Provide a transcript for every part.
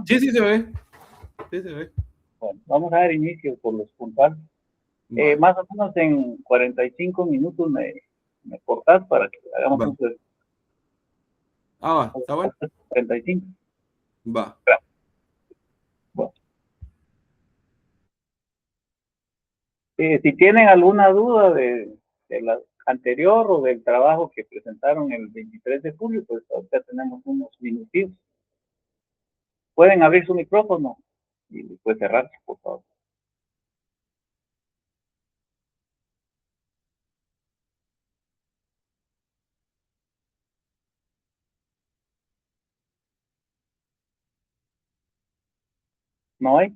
Sí, sí se ve. Sí se ve. Bueno, vamos a dar inicio por los puntuales. Va, Más o menos en 45 minutos me cortas para que hagamos va. un Ah, va, está bueno. 45. Va. Bueno, si tienen alguna duda de la anterior o del trabajo que presentaron el 23 de julio, pues ahorita tenemos unos minutitos. Pueden abrir su micrófono y después cerrar, por favor. ¿No hay?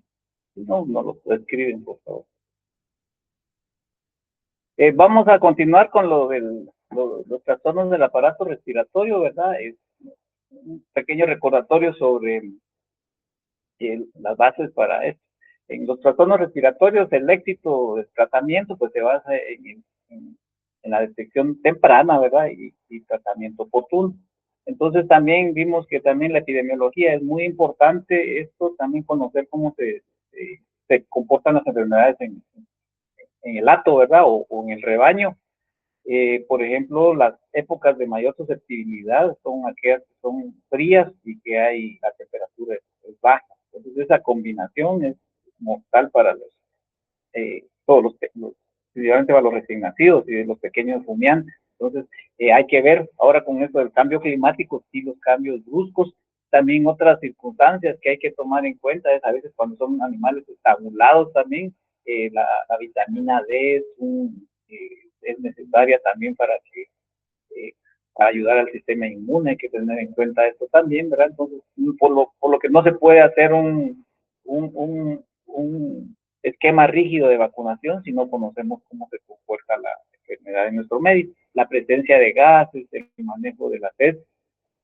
No lo escriben, por favor. Vamos a continuar con los trastornos del aparato respiratorio, ¿verdad? Es un pequeño recordatorio sobre las bases para esto. En los trastornos respiratorios, el éxito del tratamiento pues se basa en la detección temprana, ¿verdad? Y tratamiento oportuno. Entonces también vimos que también la epidemiología es muy importante, esto también conocer cómo se comportan las enfermedades en el hato, ¿verdad? O en el rebaño. Por ejemplo, las épocas de mayor susceptibilidad son aquellas que son frías y que hay la temperatura es baja. Entonces, esa combinación es mortal para todos principalmente para los recién nacidos y los pequeños rumiantes. Entonces, hay que ver ahora con esto del cambio climático, sí, los cambios bruscos, también otras circunstancias que hay que tomar en cuenta es a veces cuando son animales estabulados también, la vitamina D es necesaria también eh, para ayudar al sistema inmune, hay que tener en cuenta esto también, ¿verdad? Entonces, por lo que no se puede hacer un esquema rígido de vacunación si no conocemos cómo se comporta la enfermedad en nuestro medio. La presencia de gases, el manejo de la sed,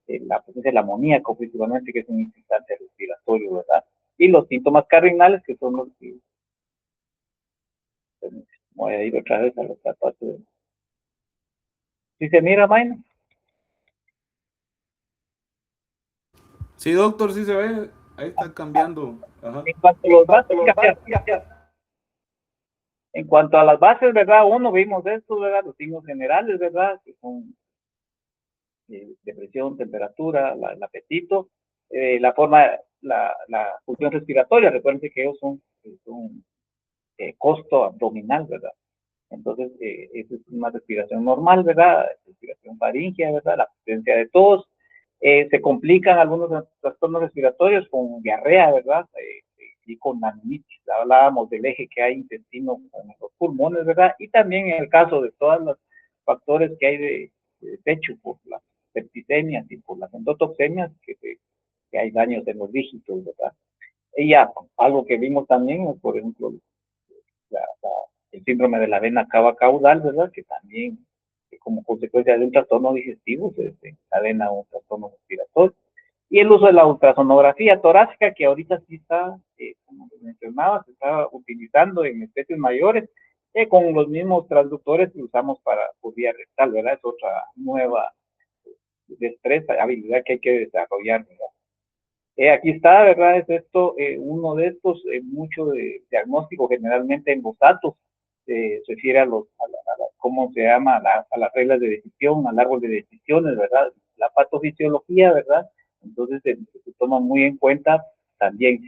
la presencia del amoníaco principalmente, que es un instante respiratorio, ¿verdad? Y los síntomas cardinales, que son los que voy a ir otra vez a los zapatos. Si se mira, Maino. Sí, doctor, sí se ve. Ahí está cambiando. Ajá. En cuanto a los bases, en cuanto a las bases, ¿verdad? Uno vimos esto, ¿verdad? Los signos generales, ¿verdad? Que son depresión, temperatura, el apetito, la forma, la función respiratoria, recuerden que ellos son costo abdominal, ¿verdad? Entonces, esa es una respiración normal, ¿verdad? Respiración faríngea, ¿verdad? La presencia de tos. Se complican algunos trastornos respiratorios con diarrea, ¿verdad? Y con amnitis. Hablábamos del eje que hay intestino con los pulmones, ¿verdad? Y también en el caso de todos los factores que hay de pecho por las septicemias y por las endotoxemias, que hay daños en los dígitos, ¿verdad? Y ya, algo que vimos también, por ejemplo, el síndrome de la vena cava caudal, ¿verdad? Que también, como consecuencia de un trastorno digestivo, se desencadena un trastorno respiratorio. Y el uso de la ultrasonografía torácica, que ahorita sí está, como les mencionaba, se está utilizando en especies mayores, con los mismos transductores que usamos para vía rectal, ¿verdad? Es otra nueva destreza, habilidad que hay que desarrollar, ¿verdad? Aquí está, ¿verdad? Es esto, uno de estos, mucho de diagnóstico generalmente en los datos, se refiere ¿cómo se llama? A las reglas de decisión, al árbol de decisiones, ¿verdad? La patofisiología, ¿verdad? Entonces se toma muy en cuenta también,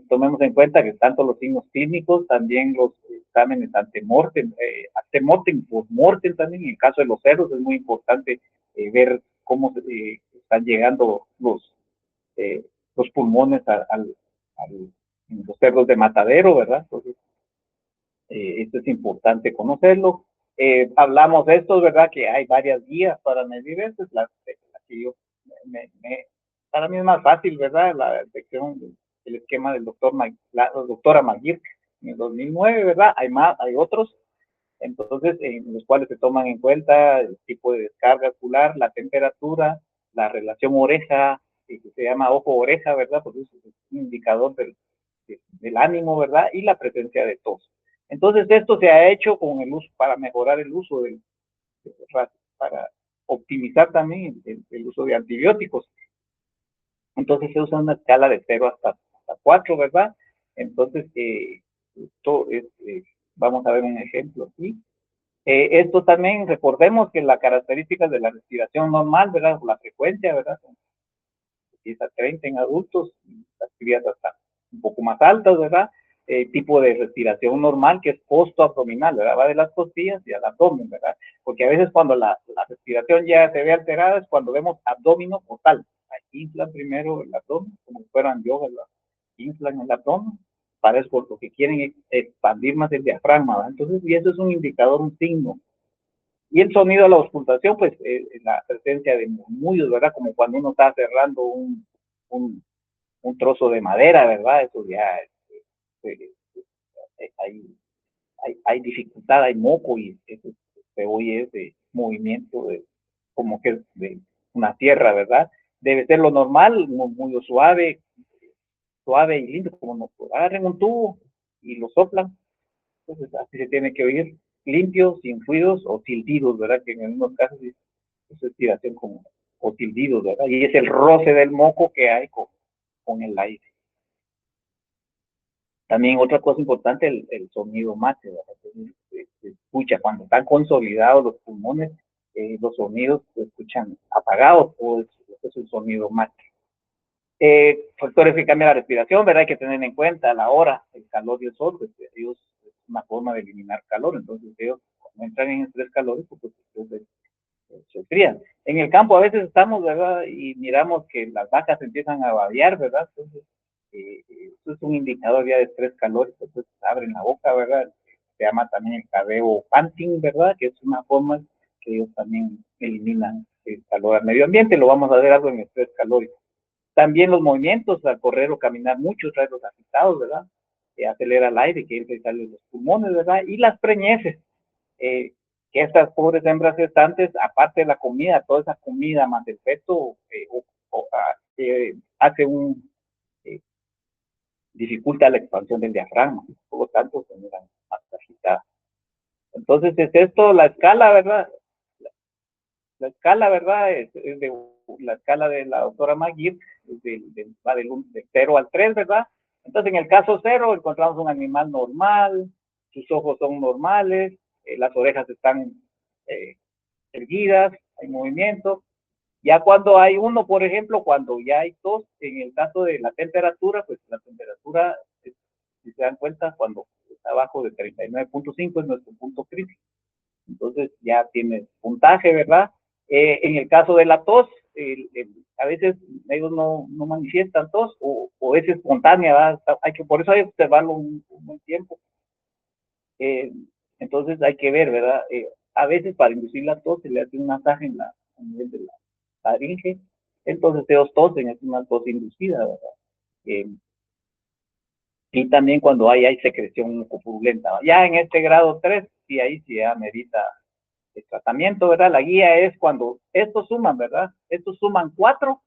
tomemos en cuenta que tanto los signos clínicos, también los exámenes antemortem, postmortem también, en el caso de los cerdos es muy importante ver cómo están llegando eh, los pulmones los cerdos de matadero, ¿verdad? Entonces, esto es importante conocerlo. Hablamos de esto, ¿verdad? Que hay varias guías para medir esto. La que yo, para mí es más fácil, ¿verdad? La detección del esquema del la doctora Maguire en el 2009, ¿verdad? Hay otros, entonces, en los cuales se toman en cuenta el tipo de descarga ocular, la temperatura, la relación oreja, que se llama ojo-oreja, ¿verdad? Porque es un indicador del ánimo, ¿verdad? Y la presencia de tos. Entonces, esto se ha hecho con el uso, para mejorar el uso para optimizar también el uso de antibióticos. Entonces se usa una escala de 0 hasta 4, ¿verdad? Entonces, esto es, vamos a ver un ejemplo aquí. Esto también, recordemos que las características de la respiración normal, ¿verdad? La frecuencia, ¿verdad? 10 a 30 en adultos, las actividades hasta un poco más altas, ¿verdad? Tipo de respiración normal que es posto-abdominal, ¿verdad? Va de las costillas y al abdomen, ¿verdad? Porque a veces cuando la respiración ya se ve alterada es cuando vemos abdomino total. Ahí inflan primero el abdomen, como si fueran yoga, ¿verdad? Inflan el abdomen, para eso lo que quieren es expandir más el diafragma, ¿verdad? Entonces, y eso es un indicador, un signo. Y el sonido de la auscultación, pues la presencia de murmullos, ¿verdad? Como cuando uno está cerrando un, un trozo de madera, ¿verdad? Eso ya hay dificultad, hay moco y eso se oye ese movimiento de, como que es de una tierra, ¿verdad? Debe ser lo normal, muy suave, suave y lindo, como nos agarren un tubo y lo soplan. Entonces así se tiene que oír, limpio, sin ruidos o silbidos, ¿verdad? Que en algunos casos es respiración como o silbidos, ¿verdad? Y es el roce del moco que hay con el aire. También otra cosa importante, el sonido mate, ¿verdad? Se escucha cuando están consolidados los pulmones, los sonidos se escuchan apagados, o es un sonido mate. Factores que cambian la respiración, ¿verdad? Hay que tener en cuenta la hora, el calor y el sol, pues ellos es una forma de eliminar calor, entonces ellos cuando entran en estrés calórico, pues se frían. En el campo a veces estamos, ¿verdad? Y miramos que las vacas empiezan a babear, ¿verdad? Entonces, eso es un indicador ya de estrés calórico, entonces abren la boca, ¿verdad? Se llama también el cabeo panting, ¿verdad? Que es una forma que ellos también eliminan el calor al medio ambiente, lo vamos a ver algo en estrés calórico. También los movimientos, al correr o caminar mucho, trae los agitados, ¿verdad? Acelera el aire que entra y sale de los pulmones, ¿verdad? Y las preñeces, eh, que estas pobres hembras gestantes, aparte de la comida, toda esa comida más el feto, hace eh, dificulta la expansión del diafragma, por lo tanto se miran más agitadas. Entonces es esto, la escala, ¿verdad? La escala, ¿verdad? Es de la escala de la doctora McGill, va del 0 al 3, ¿verdad? Entonces, en el caso 0, encontramos un animal normal, sus ojos son normales, las orejas están eh, erguidas, hay movimiento. Ya cuando hay 1, por ejemplo, cuando ya hay tos, en el caso de la temperatura, pues la temperatura, si se dan cuenta, cuando está abajo de 39.5 es nuestro punto crítico. Entonces ya tiene puntaje, ¿verdad? En el caso de la tos, a veces ellos no manifiestan tos o es espontánea, ¿verdad? Por eso hay que observarlo un buen tiempo. Entonces hay que ver, ¿verdad? A veces para inducir la tos se le hace un masaje a nivel de la faringe, entonces ellos tosen, es una tos inducida, ¿verdad? Y también cuando hay secreción mucopurulenta. Ya en este grado 3, sí, ahí sí ya merita el tratamiento, ¿verdad? La guía es cuando estos suman, ¿verdad? Estos suman 4,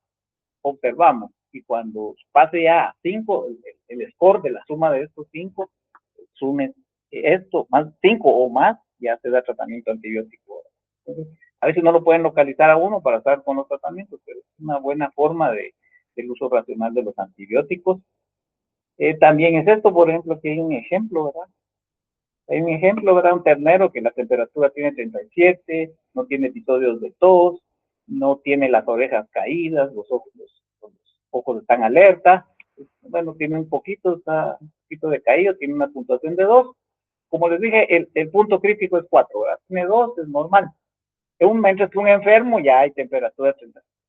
observamos. Y cuando pase ya a 5, el score de la suma de estos 5, sume esto, más 5 o más, ya se da tratamiento antibiótico. Entonces, a veces no lo pueden localizar a uno para estar con los tratamientos, pero es una buena forma del uso racional de los antibióticos. También es esto, por ejemplo, aquí hay un ejemplo, ¿verdad? Hay un ejemplo, ¿verdad? Un ternero que la temperatura tiene 37, no tiene episodios de tos, no tiene las orejas caídas, los ojos están alerta. Bueno, tiene está un poquito decaído, tiene una puntuación de 2. Como les dije, el punto crítico es 4, ¿verdad? Tiene 2, es normal. Mientras que un enfermo ya hay temperatura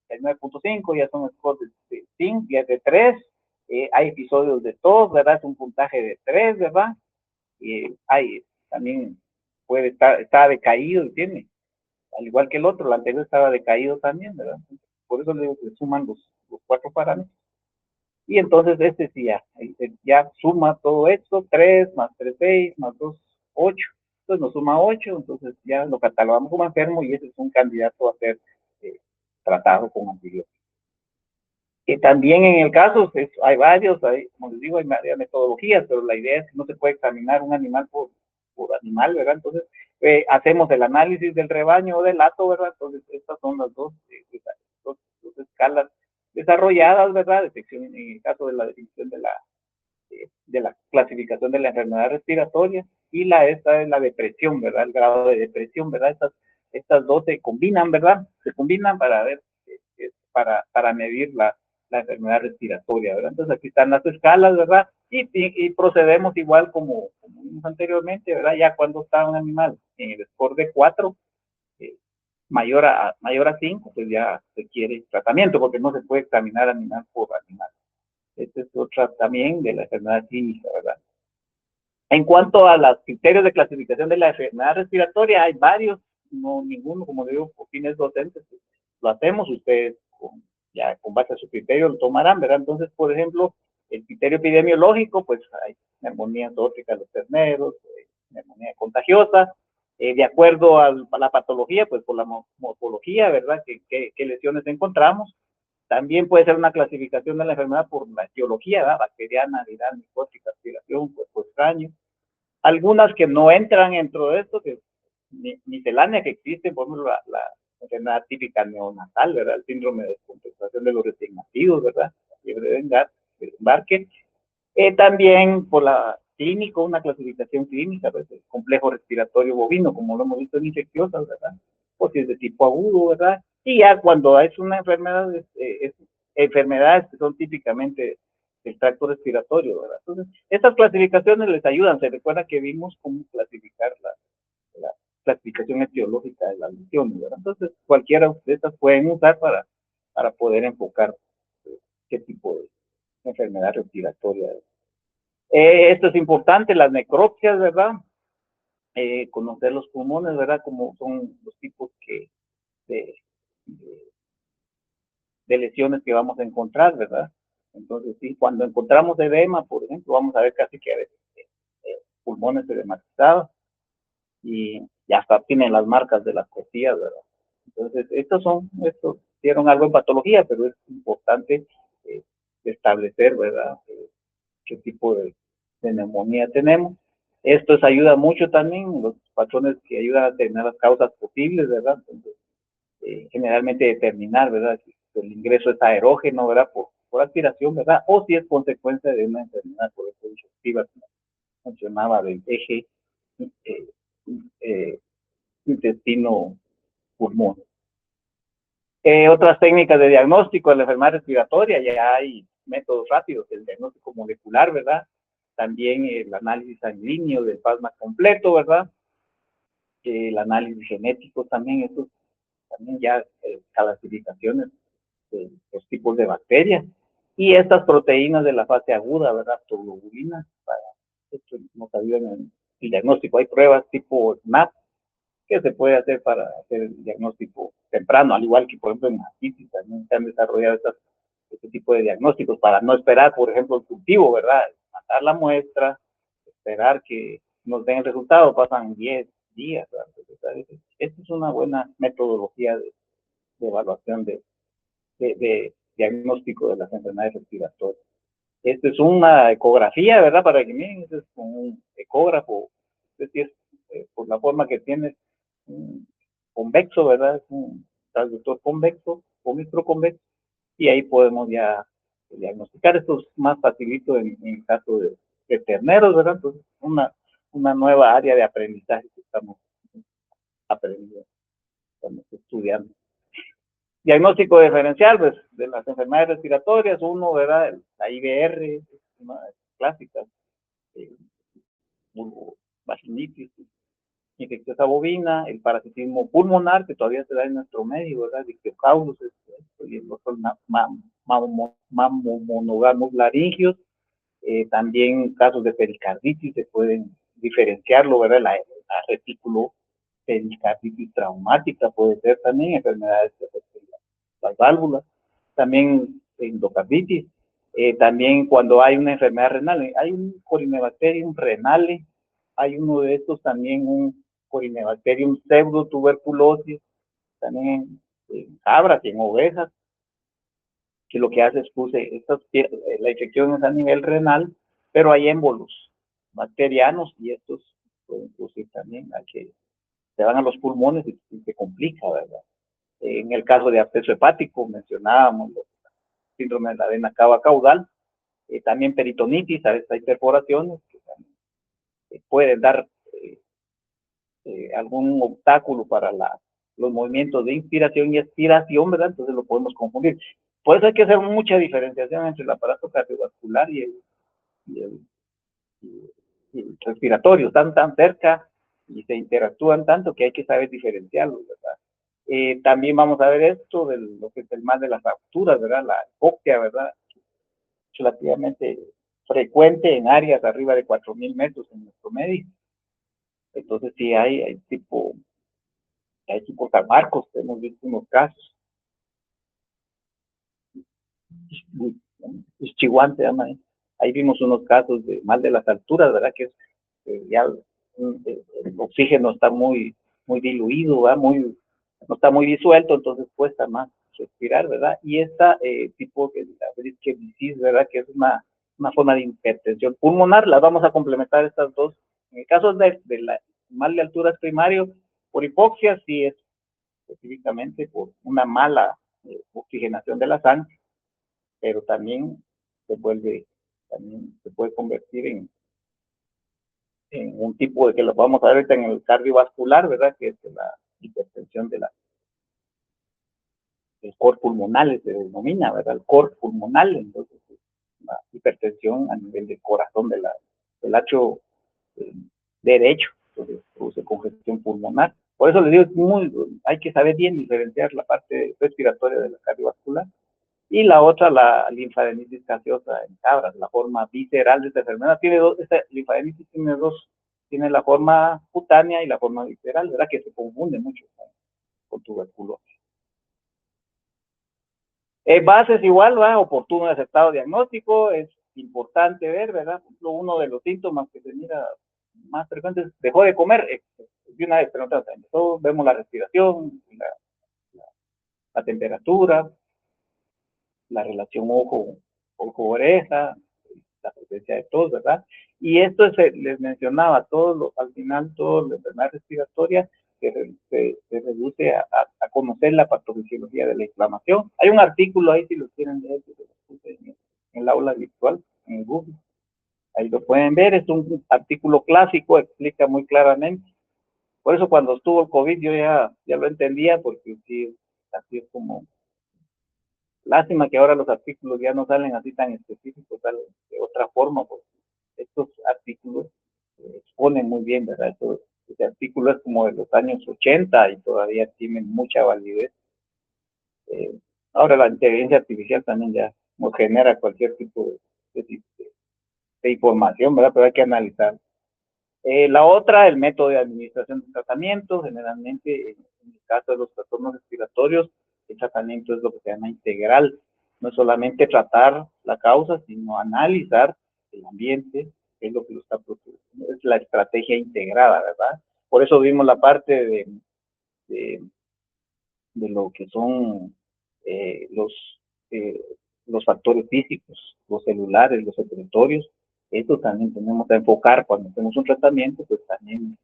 de 39.5, ya son scores de 5, ya es de 3, hay episodios de tos, ¿verdad? Es un puntaje de 3, ¿verdad? Hay también puede está decaído y tiene, al igual que el otro, el anterior estaba decaído también, ¿verdad? Por eso le suman los 4 parámetros. Y entonces este sí ya suma todo esto, 3 más 3, 6, más 2, 8. Entonces nos suma 8, entonces ya lo catalogamos como enfermo y ese es un candidato a ser tratado con antibióticos. Que también en el caso, hay varios, como les digo, hay varias metodologías, pero la idea es que no se puede examinar un animal por animal, ¿verdad? Entonces, hacemos el análisis del rebaño o del hato, ¿verdad? Entonces, estas son las dos escalas desarrolladas, ¿verdad? Detección, en el caso de la definición de la clasificación de la enfermedad respiratoria, y esta es la depresión, ¿verdad? El grado de depresión, ¿verdad? Estas dos se combinan, ¿verdad? Se combinan para ver, para medir la enfermedad respiratoria, ¿verdad? Entonces aquí están las escalas, ¿verdad? Y procedemos igual como vimos anteriormente, ¿verdad? Ya cuando está un animal en el score de 4, mayor a 5, pues ya se quiere tratamiento, porque no se puede examinar animal por animal. Este es otra también de la enfermedad clínica, ¿verdad? En cuanto a los criterios de clasificación de la enfermedad respiratoria, hay varios, no ninguno, como digo, por fines docentes, pues, lo hacemos, ustedes ya con base a su criterio lo tomarán, ¿verdad? Entonces, por ejemplo, el criterio epidemiológico, pues hay neumonía zoótica de los terneros, neumonía contagiosa, de acuerdo a la patología, pues por la morfología, ¿verdad? ¿Qué lesiones encontramos? También puede ser una clasificación de la enfermedad por la etiología, ¿verdad? Bacteriana, viral, micótica, aspiración, cuerpo extraño. Algunas que no entran dentro de esto, que miscelánea que existe, por ejemplo, la enfermedad típica neonatal, ¿verdad? El síndrome de descompensación de los recién nacidos, ¿verdad? La fiebre de embarque. También por la clínico, una clasificación clínica, pues, el complejo respiratorio bovino, como lo hemos visto en infecciosas, ¿verdad? O si es de tipo agudo, ¿verdad? Y ya cuando es una enfermedad, enfermedades que son típicamente del tracto respiratorio, ¿verdad? Entonces, estas clasificaciones les ayudan. Se recuerda que vimos cómo clasificar la clasificación etiológica de las lesiones, ¿verdad? Entonces, cualquiera de estas pueden usar para poder enfocar qué tipo de enfermedad respiratoria es. Esto es importante, las necropsias, ¿verdad? Conocer los pulmones, ¿verdad? Como son los tipos de, de, de lesiones que vamos a encontrar, ¿verdad? Entonces, sí, cuando encontramos edema, por ejemplo, vamos a ver casi que a veces pulmones edematizados y hasta tienen las marcas de las costillas, ¿verdad? Entonces, estos dieron algo en patología, pero es importante eh, establecer, ¿verdad? Qué tipo de neumonía tenemos. Esto ayuda mucho también, los patrones que ayudan a determinar las causas posibles, ¿verdad? Entonces, generalmente determinar, ¿verdad? Si el ingreso es aerógeno, ¿verdad? Por aspiración, ¿verdad? O si es consecuencia de una enfermedad por eso digestiva, como mencionaba, del eje eh, eh, intestino-pulmón. Otras técnicas de diagnóstico de la enfermedad respiratoria, ya hay métodos rápidos, el diagnóstico molecular, ¿verdad? También el análisis sanguíneo del plasma completo, ¿verdad? El análisis genético también, estos también ya clasificaciones de los tipos de bacterias. Y estas proteínas de la fase aguda, ¿verdad? Aptoglobulinas, para esto nos ayudan en el diagnóstico. Hay pruebas tipo SNAP que se puede hacer para hacer el diagnóstico temprano, al igual que, por ejemplo, en mastitis también se han desarrollado este tipo de diagnósticos para no esperar, por ejemplo, el cultivo, ¿verdad? Matar la muestra, esperar que nos den el resultado, pasan 10 días, ¿verdad? Entonces, esta es una buena metodología de evaluación de diagnóstico de las enfermedades respiratorias. Esta es una ecografía, ¿verdad? Para que miren, este es un ecógrafo, es decir, por la forma que tiene, convexo, ¿verdad? Es un transductor convexo o microconvexo, y ahí podemos ya diagnosticar. Esto es más facilito en el caso de terneros, ¿verdad? Entonces, una nueva área de aprendizaje que estamos aprendiendo, estamos estudiando. Diagnóstico diferencial, pues, de las enfermedades respiratorias, uno, ¿verdad? La IBR, es una clásica, eh, vaginitis, infecciosa bovina, el parasitismo pulmonar, que todavía se da en nuestro medio, ¿verdad? Dictiocaulus, y el otro monogamus laringios, también casos de pericarditis se pueden diferenciarlo, ¿verdad? La retículo pericarditis traumática puede ser también enfermedades de las válvulas, también endocarditis, también cuando hay una enfermedad renal, hay un Corynebacterium renale, hay uno de estos también, un Corynebacterium pseudotuberculosis, también en cabras y en ovejas, que lo que hace es la infección es a nivel renal, pero hay émbolos bacterianos y estos pueden producir también a que se van a los pulmones y se complica, ¿verdad? En el caso de absceso hepático mencionábamos síndrome de la vena cava caudal, también peritonitis, a veces hay perforaciones que también, pueden dar algún obstáculo para los movimientos de inspiración y expiración, ¿verdad? Entonces lo podemos confundir. Por eso hay que hacer mucha diferenciación entre el aparato cardiovascular y el, y el respiratorio. Están tan cerca y se interactúan tanto que hay que saber diferenciarlos, ¿verdad? También vamos a ver esto de lo que es el mal de las fracturas, ¿verdad? La hipoxia, ¿verdad? Relativamente frecuente en áreas arriba de 4.000 metros en nuestro medio. Entonces sí hay tipo San Marcos, hemos visto unos casos. Chihuahua se llama. Ahí vimos unos casos de mal de las alturas, ¿verdad? Que es ya el oxígeno está muy diluido, ¿verdad? No está muy disuelto, entonces cuesta más respirar, ¿verdad? Y esta tipo de la Brisker disease, ¿verdad? Que es una forma de hipertensión pulmonar, las vamos a complementar estas dos. En el caso de la mal de alturas primario, por hipoxia, sí es específicamente por una mala oxigenación de la sangre, pero también también se puede convertir en un tipo de que lo vamos a ver ahorita en el cardiovascular, ¿verdad? Que es la hipertensión del cor pulmonal, se denomina, ¿verdad? El cor pulmonal, entonces la hipertensión a nivel del corazón del hacho eh, derecho, entonces produce congestión pulmonar. Por eso les digo, hay que saber bien diferenciar la parte respiratoria de la cardiovascular. Y la otra, la linfadenitis gaseosa en cabras, la forma visceral de esta enfermedad. Esta linfadenitis tiene la forma cutánea y la forma visceral, ¿verdad? Que se confunde mucho con tuberculosis. Bases igual, ¿verdad? Oportuno y aceptado diagnóstico, es importante ver, ¿verdad? Uno de los síntomas que se mira más frecuentes es dejó de comer, de una vez, pero no todos vemos la respiración, la temperatura, la relación ojo-oreja, la presencia de tos, ¿verdad? Y esto les mencionaba, al final, toda la enfermedad respiratoria se reduce a conocer la patofisiología de la inflamación. Hay un artículo ahí, si lo quieren leer, que se lo puse en el aula virtual, en Google. Ahí lo pueden ver, es un artículo clásico, explica muy claramente. Por eso cuando estuvo el COVID yo ya lo entendía, porque sí, así es como. Lástima que ahora los artículos ya no salen así tan específicos, salen de otra forma, porque estos artículos exponen muy bien, ¿verdad? Este artículo es como de los años 80 y todavía tiene mucha validez. Eh, Ahora la inteligencia artificial también ya nos genera cualquier tipo de información, ¿verdad? Pero hay que analizar. La otra, el método de administración de tratamiento, generalmente en el caso de los trastornos respiratorios, el tratamiento es lo que se llama integral. No es solamente tratar la causa, sino analizar el ambiente, qué es lo que lo está produciendo. Es la estrategia integrada, ¿verdad? Por eso vimos la parte de, de lo que son eh, los, eh, los factores físicos, los celulares, los secretorios. Esto también tenemos que enfocar cuando hacemos un tratamiento, pues también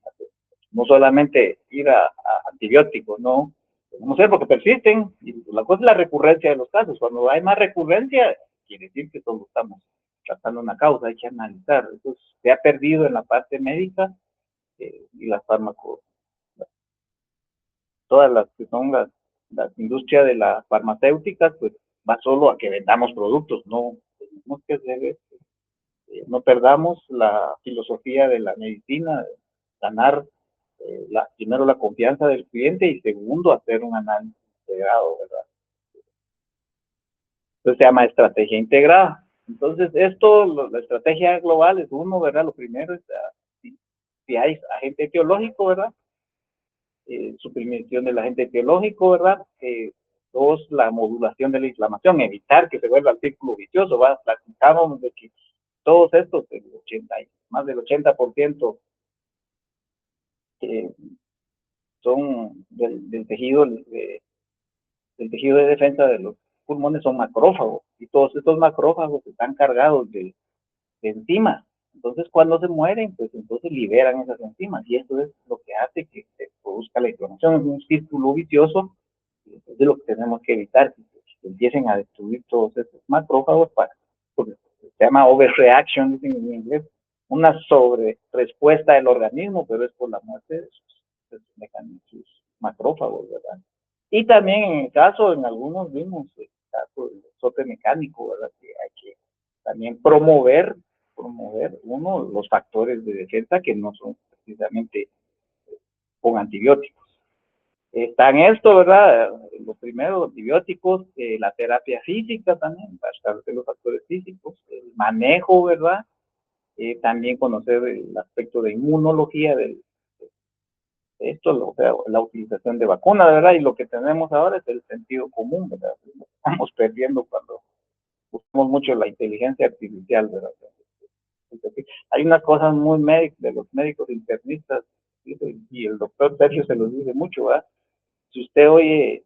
no solamente ir a antibióticos, no, tenemos que ver porque persisten, y la cosa es la recurrencia de los casos. Cuando hay más recurrencia, quiere decir que solo estamos tratando una causa, hay que analizar. Entonces, se ha perdido en la parte médica y las fármacos, todas las que son las industrias de las farmacéuticas, pues va solo a que vendamos productos, no tenemos que hacer, no perdamos la filosofía de la medicina, ganar primero la confianza del cliente y segundo hacer un análisis integrado, ¿verdad? Entonces se llama estrategia integrada. Entonces la estrategia global es uno, ¿verdad? Lo primero es si hay agente etiológico, ¿verdad? Suprimición del agente etiológico, ¿verdad? Dos, la modulación de la inflamación, evitar que se vuelva el círculo vicioso, ¿verdad? Platicábamos de que todos estos, más del 80% son del tejido del tejido de defensa de los pulmones son macrófagos y todos estos macrófagos están cargados de enzimas. Entonces, cuando se mueren, pues entonces liberan esas enzimas y eso es lo que hace que se produzca la inflamación. Es un círculo vicioso, es de lo que tenemos que evitar. empiecen a destruir todos estos macrófagos porque se llama overreaction, dicen en inglés, una sobre respuesta del organismo, pero es por la muerte de sus macrófagos, ¿verdad? Y también en el caso, en algunos vimos el caso del azote mecánico, ¿verdad? Que hay que también promover uno, los factores de defensa que no son precisamente con antibióticos. Están esto, ¿verdad? Lo primero, los antibióticos, la terapia física también, para establecer los factores físicos, el manejo, ¿verdad? También conocer el aspecto de inmunología de esto, o sea, la utilización de vacunas, ¿verdad? Y lo que tenemos ahora es el sentido común, ¿verdad? Lo estamos perdiendo cuando usamos mucho la inteligencia artificial, ¿verdad? Hay unas cosas muy médicas de los médicos internistas, y el doctor Sergio se los dice mucho, ¿verdad? Si usted oye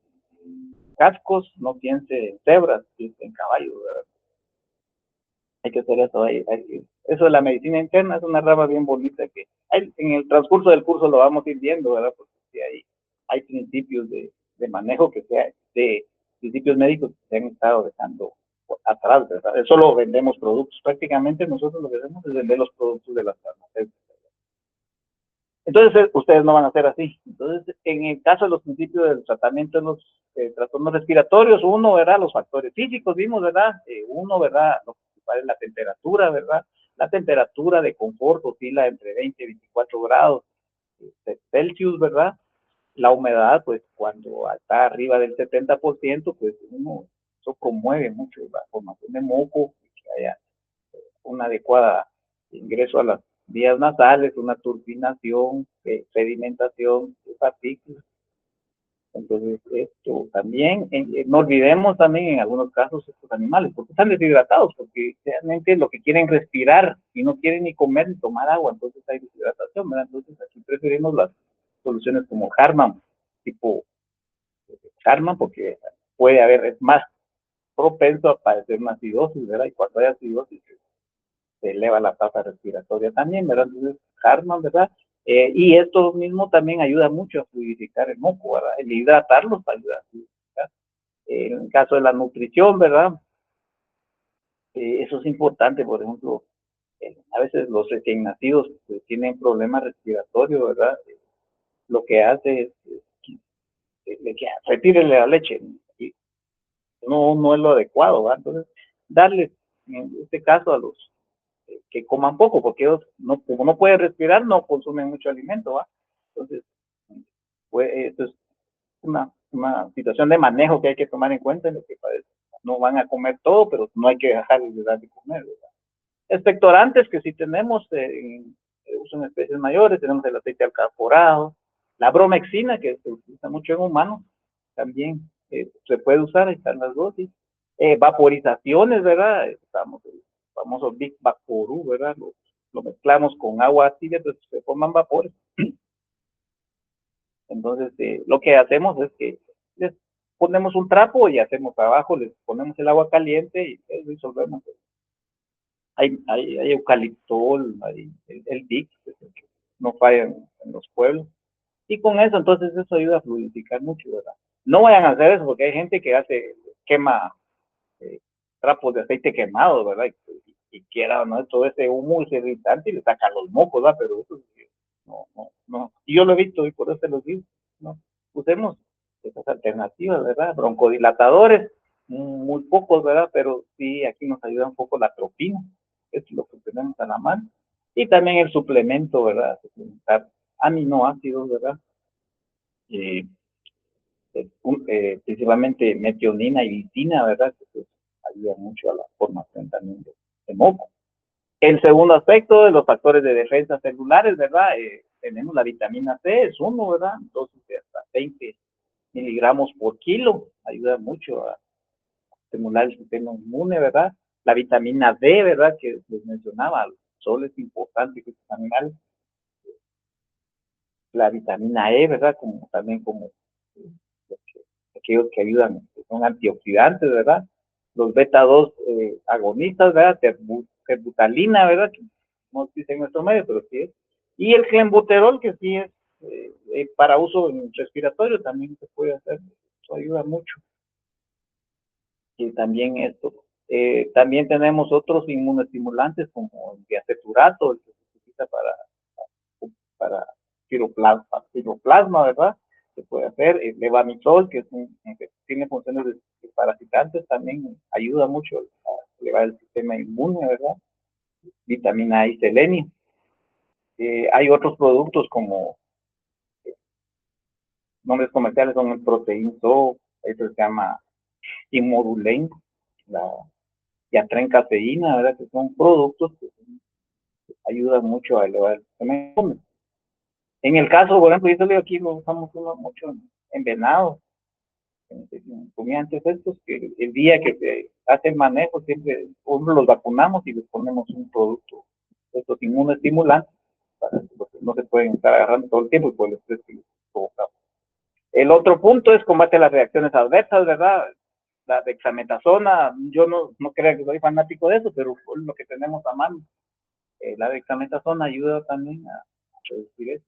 cascos, no piense en cebras, piense en caballos, ¿verdad? Hay que hacer eso. Eso de la medicina interna es una rama bien bonita que en el transcurso del curso lo vamos a ir viendo, ¿verdad? Porque sí, hay principios de manejo de principios médicos que se han estado dejando atrás, ¿verdad? Eso lo vendemos productos. Prácticamente nosotros lo que hacemos es vender los productos de las farmacéuticas. Entonces, ustedes no van a ser así. Entonces, en el caso de los principios del tratamiento de los trastornos respiratorios, uno, ¿verdad? Los factores físicos, vimos, ¿verdad? Uno, ¿verdad? Lo principal es la temperatura, ¿verdad? La temperatura de confort oscila entre 20 y 24 grados Celsius, ¿verdad? La humedad, pues, cuando está arriba del 70%, pues, eso promueve mucho la formación de moco, que haya una adecuada ingreso a las vías nasales, una turbinación, sedimentación de partículas. Entonces, esto también, no olvidemos también en algunos casos estos animales, porque están deshidratados, porque realmente lo que quieren respirar y no quieren ni comer ni tomar agua, entonces hay deshidratación, ¿verdad? Entonces aquí preferimos las soluciones como Harman, tipo Harman, porque puede haber, es más propenso a padecer una acidosis, ¿verdad? Y cuando hay acidosis, se eleva la tasa respiratoria también, ¿verdad? Entonces, Hartmann, ¿verdad? Y esto mismo también ayuda mucho a fluidificar el moco, ¿verdad? El hidratarlos ayuda a fluidificar. En el caso de la nutrición, ¿verdad? Eso es importante, por ejemplo, a veces los recién nacidos pues, tienen problemas respiratorios, ¿verdad? Lo que hace es retírenle la leche, y no es lo adecuado, ¿verdad? Entonces, darles, en este caso, a los que coman poco, porque ellos, como no pueden respirar, no consumen mucho alimento, ¿va? Entonces, pues, esto es una situación de manejo que hay que tomar en cuenta, en lo que parece. No van a comer todo, pero no hay que dejarles de dar de comer, ¿verdad? Expectorantes que sí tenemos uso en especies mayores, tenemos el aceite alcaforado, la bromexina, que se utiliza mucho en humanos, también se puede usar, están las dosis. Vaporizaciones, ¿verdad? Estamos el famoso Big Vaporú, ¿verdad? Lo mezclamos con agua tibia, entonces se forman vapores. Entonces, lo que hacemos es que les ponemos un trapo y hacemos abajo, les ponemos el agua caliente y disolvemos. Hay eucaliptol, hay el Vicks, que no falla en los pueblos. Y con eso, entonces, eso ayuda a fluidificar mucho, ¿verdad? No vayan a hacer eso porque hay gente que quema eh, trapos de aceite quemado, ¿verdad? Y quiera, ¿no? Todo ese humo es irritante y le saca los mocos, ¿verdad? Pero eso no. Y yo lo he visto y por eso se los digo, ¿no? Usemos esas alternativas, ¿verdad? Broncodilatadores, muy pocos, ¿verdad? Pero sí, aquí nos ayuda un poco la atropina, es lo que tenemos a la mano. Y también el suplemento, ¿verdad? Suplementar aminoácidos, ¿verdad? Eh, principalmente metionina y lisina, ¿verdad? Que pues, ayuda mucho a la formación también de moco. El segundo aspecto de los factores de defensa celulares, ¿verdad? Tenemos la vitamina C, es uno, ¿verdad? Entonces, de hasta 20 miligramos por kilo, ayuda mucho a estimular el sistema inmune, ¿verdad? La vitamina D, ¿verdad? Que les mencionaba, el sol es importante, que es animal. La vitamina E, ¿verdad? También como aquellos que ayudan, que son antioxidantes, ¿verdad? Los beta 2 agonistas, ¿verdad? Terbutalina, ¿verdad? Que no existe en nuestro medio, pero sí es. Y el clenbuterol, que sí es para uso en respiratorio, también se puede hacer. Eso ayuda mucho. y también esto. También tenemos otros inmunoestimulantes como el diaceturato, el que se utiliza para piroplasma, ¿verdad? Se puede hacer. El levamitol, que que tiene funciones de parasitantes, también ayuda mucho a elevar el sistema inmune, ¿verdad? Vitamina A y selenio. Hay otros productos como nombres comerciales son el Protein So, eso se llama Immodulen, la Yatren cafeína, ¿verdad? Que son productos que ayudan mucho a elevar el sistema inmune. En el caso, por ejemplo, yo aquí lo usamos mucho en venados, en comiantes estos, que el día que se hace el manejo, siempre uno los vacunamos y les ponemos un producto, estos inmunoestimulantes, porque no se pueden estar agarrando todo el tiempo y por el estrés que les provoca. El otro punto es combate las reacciones adversas, ¿verdad? La dexametasona, yo no creo que soy fanático de eso, pero es lo que tenemos a mano. La dexametasona ayuda también a reducir eso.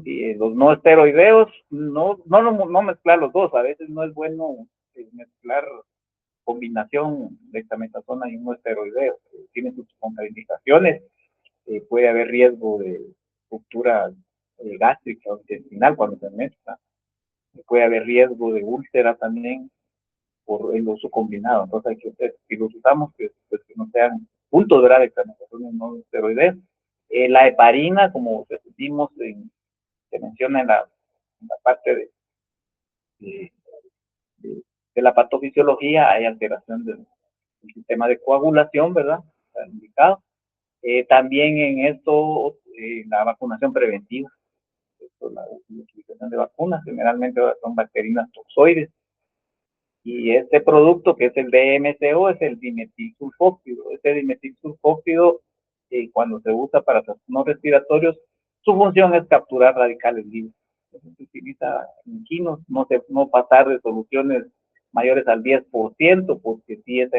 Y los no esteroideos, no mezclar los dos, a veces no es bueno mezclar combinación de dexametasona y un no esteroideo, tiene sus contraindicaciones, puede haber riesgo de ruptura gástrica o intestinal cuando se mezcla, puede haber riesgo de úlcera también por el uso combinado, entonces hay que hacer, si los usamos, pues que no sean puntos de dexametasona y no esteroideos. La heparina, como vimos se menciona en la parte de, de, de la patofisiología, hay alteración del sistema de coagulación, ¿verdad? Está indicado. También en esto, la vacunación preventiva, la utilización de vacunas, generalmente son bacterinas toxoides, y este producto que es el DMCO es el dimetilsulfóxido. Este dimetilsulfóxido, cuando se usa para trastornos respiratorios, su función es capturar radicales libres. Se utiliza en quinos, no pasar de soluciones mayores al 10%, porque si es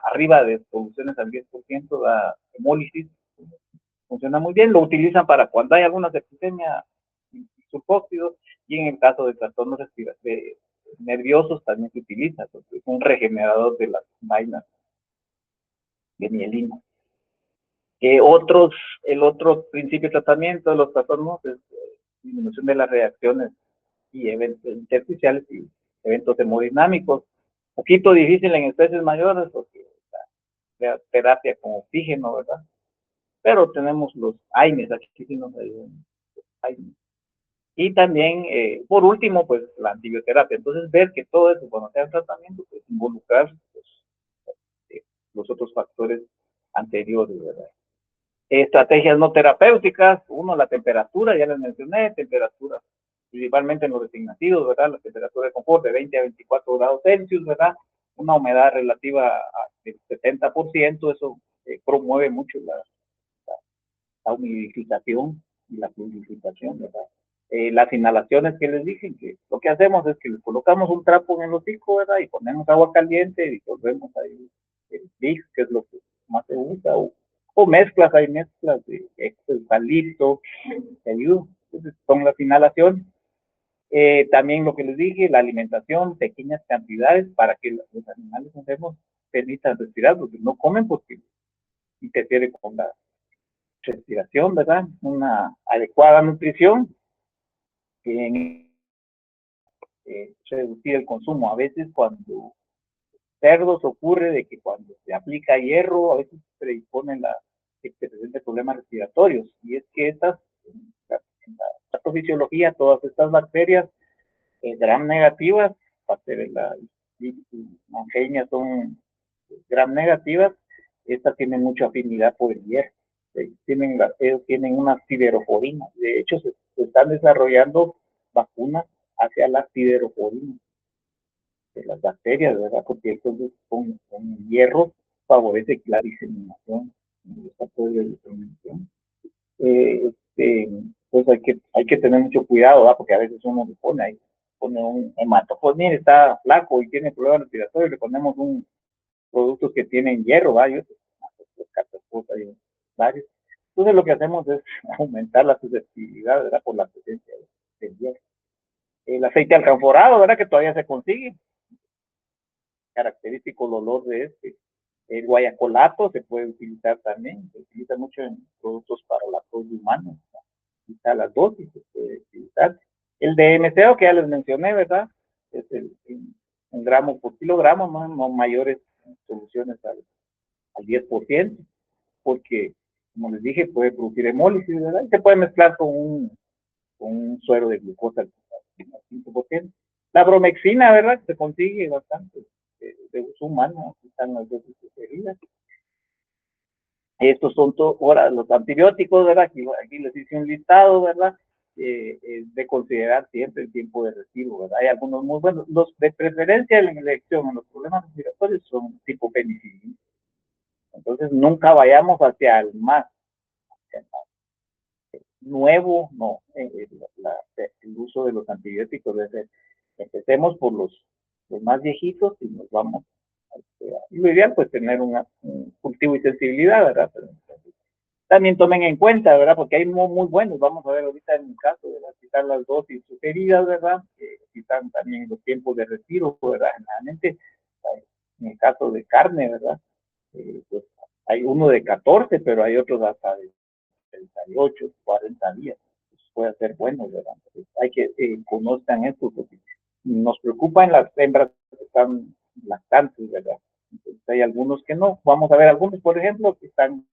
arriba de soluciones al 10% da hemólisis. Funciona muy bien, lo utilizan para cuando hay alguna septicemia sulfóxido, y en el caso de trastornos nerviosos también se utiliza, porque es un regenerador de las vainas de mielina. El otro principio de tratamiento de los trastornos es disminución de las reacciones y eventos intersticiales y eventos hemodinámicos. Un poquito difícil en especies mayores porque la terapia con oxígeno, ¿verdad? Pero tenemos los AINES, aquí sí nos ayudan. Y también, por último, pues la antibioterapia. Entonces, ver que todo eso, cuando sea el tratamiento, pues involucrar pues, los otros factores anteriores, ¿verdad? Estrategias no terapéuticas, uno, la temperatura, ya les mencioné, temperatura, principalmente en los resignativos, ¿verdad? La temperatura de confort de 20 a 24 grados Celsius, ¿verdad? Una humedad relativa del 70%, eso promueve mucho la humidificación y la fluidificación, ¿verdad? Las inhalaciones que les dije, que lo que hacemos es que les colocamos un trapo en el hocico, ¿verdad? Y ponemos agua caliente y disolvemos ahí el Vicks, que es lo que más se usa, o mezclas, hay mezclas de eucalipto, que ayudan. Entonces, son las inhalaciones. También lo que les dije, la alimentación, pequeñas cantidades para que los animales enfermos permitan respirar, porque no comen porque interfiere con la respiración, ¿verdad? Una adecuada nutrición, reducir el consumo. A veces cuando cerdos ocurre de que cuando se aplica hierro, a veces se predisponen que se presenten problemas respiratorios. Y es que en la patofisiología, todas estas bacterias gram negativas, bacterias angenias son gram negativas, estas tienen mucha afinidad por el hierro. Ellos tienen una siderofobina. De hecho, se están desarrollando vacunas hacia la siderofobina de las bacterias, ¿verdad? Porque entonces con hierro favorece la diseminación de esta determinación. Pues hay que tener mucho cuidado, ¿verdad? Porque a veces uno le pone un hematofonia, pues está flaco y tiene problemas respiratorios, le ponemos productos que tienen hierro, varios, varios. Entonces lo que hacemos es aumentar la susceptibilidad, ¿verdad? Por la presencia del hierro. El aceite alcanforado, ¿verdad? Que todavía se consigue. característico el olor de este. El guayacolato se puede utilizar también, se utiliza mucho en productos para la salud humana, quizá las dosis se puede utilizar. El DMCO que ya les mencioné, ¿verdad? Es un gramo por kilogramo, no mayores soluciones al 10%, porque, como les dije, puede producir hemólisis, ¿verdad? Y se puede mezclar con un suero de glucosa al 5%. La bromexina, ¿verdad? Se consigue bastante de uso humano, aquí están las dosis sugeridas. Estos son ahora los antibióticos, ¿verdad? Aquí les hice un listado, ¿verdad? De considerar siempre el tiempo de retiro, ¿verdad? Hay algunos muy buenos. Los de preferencia en la elección en los problemas respiratorios son tipo penicilina. Entonces, nunca vayamos hacia el más nuevo, no. El uso de los antibióticos debe ser. Empecemos por los más viejitos y nos vamos. Y lo ideal, pues, tener un cultivo y sensibilidad, ¿verdad? Pero, también tomen en cuenta, ¿verdad? Porque hay muy buenos. Vamos a ver ahorita en mi caso, ¿verdad? Quitar las dosis sugeridas, ¿verdad? Quitar también los tiempos de retiro, ¿verdad? Generalmente, en el caso de carne, ¿verdad? Pues hay uno de 14, pero hay otros hasta de 38, 40 días. Pues puede ser bueno, ¿verdad? Entonces, hay que conozcan esto, porque nos preocupan las hembras que están lactantes, ¿verdad? Entonces, hay algunos que no. Vamos a ver algunos, por ejemplo, que están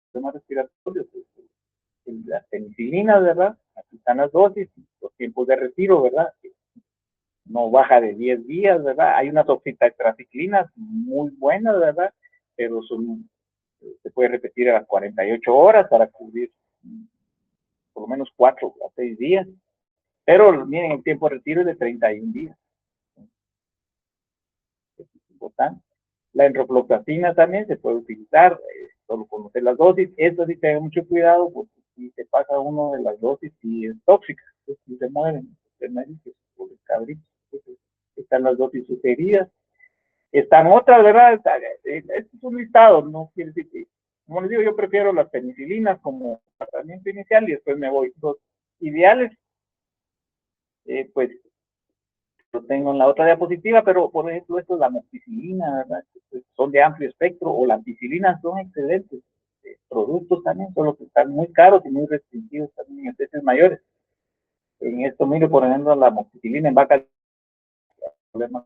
sistemas respiratorios, las penicilinas, ¿verdad? Aquí están las dosis, los tiempos de retiro, ¿verdad? No baja de 10 días, ¿verdad? Hay unas oxitetraciclinas muy buenas, ¿verdad? Pero se puede repetir a las 48 horas para cubrir por lo menos 4 a 6 días. Pero miren, el tiempo de retiro es de 31 días. Es importante. La enrofloxacina también se puede utilizar, solo conocer las dosis. Esto sí tenga mucho cuidado, porque si se pasa uno de las dosis y es tóxica, si se mueren por el cabrito. Están las dosis sugeridas. Están otras, ¿verdad? Este es un listado, no quiere decir que, como les digo, yo prefiero las penicilinas como tratamiento inicial y después me voy. Los ideales, pues lo tengo en la otra diapositiva, pero por ejemplo, esto es la amoxicilina, ¿verdad? Son de amplio espectro, o la ampicilina, son excelentes productos también, solo que están muy caros y muy restringidos también en especies mayores. En esto, mire, por ejemplo, la amoxicilina en vacas, problemas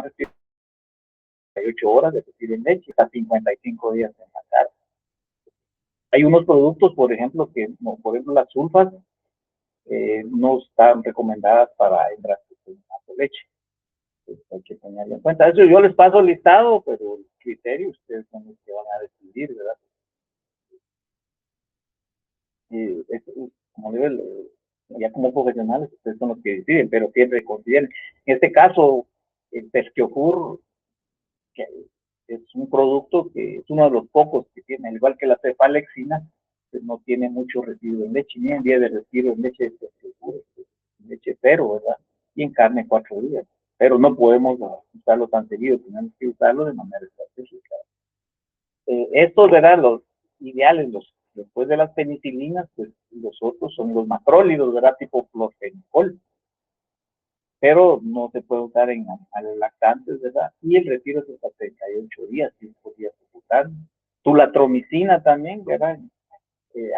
respiratorios, 8 horas de respirar en leche, hasta 55 días en la cara. Hay unos productos, por ejemplo, por ejemplo, las sulfas, no están recomendadas para hembras que tienen leche. Hay que tenerlo en cuenta. Eso yo les paso el listado, pero el criterio ustedes son los que van a decidir, ¿verdad? Como digo, ya como profesionales, ustedes son los que deciden, pero siempre consideren. En este caso, el Pesquiofor, que es un producto que es uno de los pocos que tiene, al igual que la cefalexina, pues no tiene mucho residuo en leche, ni en día de residuo en leche de Pesquiofor, leche cero, ¿verdad? Y en carne 4 días. Pero no podemos usarlo tan seguido, tenemos que usarlo de manera estratégica. Estos, ¿verdad? Los ideales, después de las penicilinas, pues los otros son los macrólidos, ¿verdad? Tipo clorfenicol, pero no se puede usar en lactantes, ¿verdad? Y el retiro es hasta 38 días, 5 días total. Tulatromicina también, ¿verdad?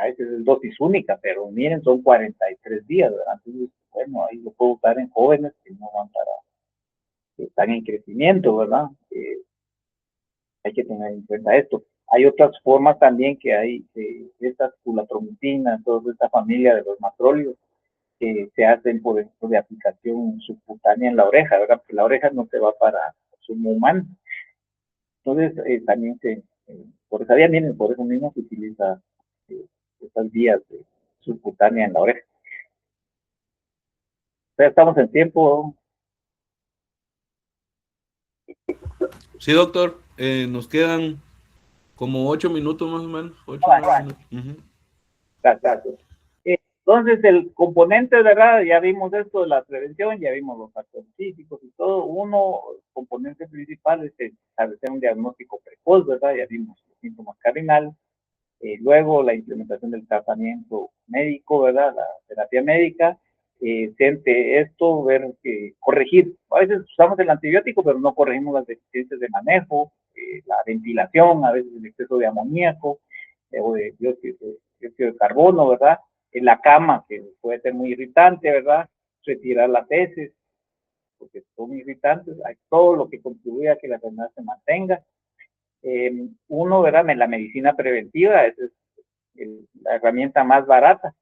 A veces es dosis única, pero miren, son 43 días, ¿verdad? Entonces, bueno, ahí lo puedo usar en jóvenes que no van que están en crecimiento, ¿verdad? Hay que tener en cuenta esto. Hay otras formas también que hay, estas tulatromicina, toda esta familia de los macrólidos, que se hacen, por ejemplo, de aplicación subcutánea en la oreja, ¿verdad? Porque la oreja no se va para consumo humano. Entonces, también por esa vía, miren, por eso mismo se utiliza estas vías de subcutánea en la oreja. Ya estamos en tiempo. Sí, doctor, nos quedan como 8 minutos más o menos, 8 o 9 minutos. Gracias. Entonces, el componente, ¿verdad? Ya vimos esto de la prevención, ya vimos los factores físicos y todo. El componente principal es establecer un diagnóstico precoz, ¿verdad? Ya vimos los síntomas cardinales. Luego, la implementación del tratamiento médico, ¿verdad? La terapia médica. siente esto, ver que corregir. A veces usamos el antibiótico, pero no corregimos las deficiencias de manejo, la ventilación, a veces el exceso de amoníaco o de dióxido de carbono, ¿verdad? En la cama, que puede ser muy irritante, ¿verdad? Retirar las heces, porque son irritantes, hay todo lo que contribuye a que la enfermedad se mantenga. Uno, ¿verdad? La medicina preventiva, esa es la herramienta más barata,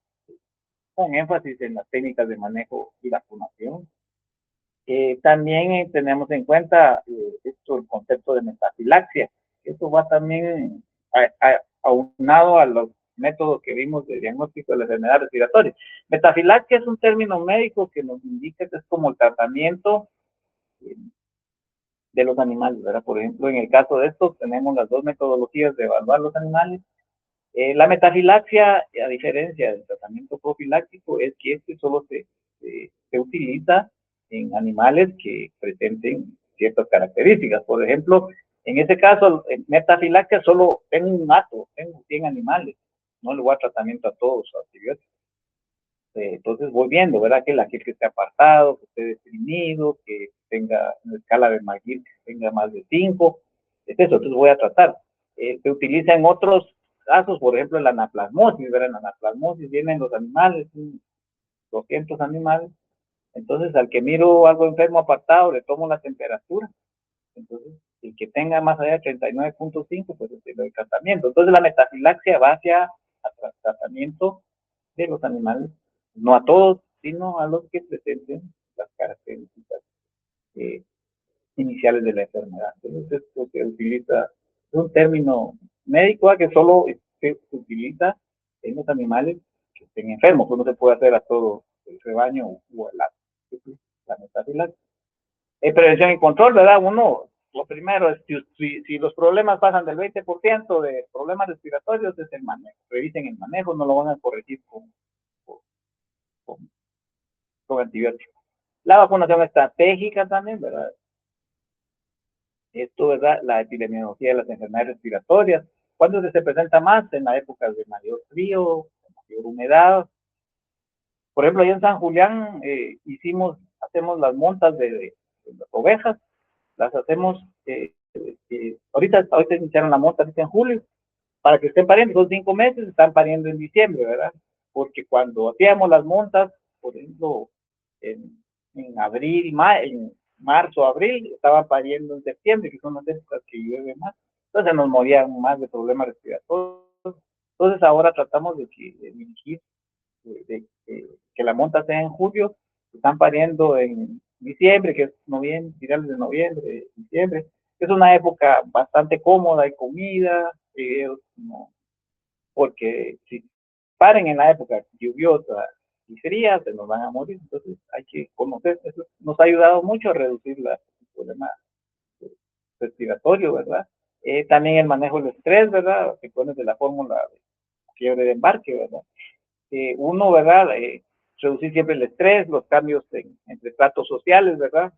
con énfasis en las técnicas de manejo y vacunación. También tenemos en cuenta el concepto de metafilaxia. Eso va también aunado a los métodos que vimos de diagnóstico de la enfermedad respiratoria. Metafilaxia es un término médico que nos indica que es como el tratamiento de los animales, ¿verdad? Por ejemplo, en el caso de estos, tenemos las dos metodologías de evaluar los animales. La metafilaxia, a diferencia del tratamiento profiláctico, es que este solo se utiliza en animales que presenten ciertas características. Por ejemplo, en este caso, en metafilaxia solo tengo un hato, tengo 100 animales, no le voy a tratamiento a todos los antibióticos. Entonces voy viendo, ¿verdad? Que aquel que esté apartado, que esté deprimido, que tenga una escala de McGill que tenga más de 5, es eso, entonces voy a tratar. Se utiliza en otros casos, por ejemplo, en la anaplasmosis, ¿verdad? En la anaplasmosis vienen los animales, 200 animales, entonces al que miro algo enfermo apartado, le tomo la temperatura, entonces el que tenga más allá de 39.5, pues es el tratamiento. Entonces la metafilaxia va hacia el tratamiento de los animales, no a todos, sino a los que presenten las características iniciales de la enfermedad. Entonces, esto se utiliza, es un término médico que solo se utiliza en los animales que estén enfermos, pues no se puede hacer a todo el rebaño o la metafilaxia. Prevención y control, ¿verdad? Uno, lo primero es, si los problemas pasan del 20% de problemas respiratorios, es el manejo. Revisen el manejo, no lo van a corregir con antibióticos. La vacunación estratégica también, ¿verdad? Esto, ¿verdad? La epidemiología de las enfermedades respiratorias. ¿Cuándo se presenta más? En la época de mayor frío, de mayor humedad. Por ejemplo, allá en San Julián hacemos las montas de las ovejas, las hacemos, ahorita iniciaron la monta en julio, para que estén pariendo, son 5 meses, están pariendo en diciembre, ¿verdad? Porque cuando hacíamos las montas, por ejemplo, en abril, en marzo, abril, estaban pariendo en septiembre, que son las épocas que llueve más. Entonces nos morían más de problemas respiratorios. Entonces ahora tratamos de dirigir, que la monta sea en julio, están pariendo en diciembre, que es noviembre, finales de noviembre, diciembre. Es una época bastante cómoda, hay comida, no, porque si paren en la época lluviosa y fría, se nos van a morir. Entonces hay que conocer, eso nos ha ayudado mucho a reducir el problema respiratorio, ¿verdad? También el manejo del estrés, ¿verdad? Que pones de la fórmula de fiebre de embarque, ¿verdad? Uno, ¿verdad? Reducir siempre el estrés, los cambios entre tratos sociales, ¿verdad?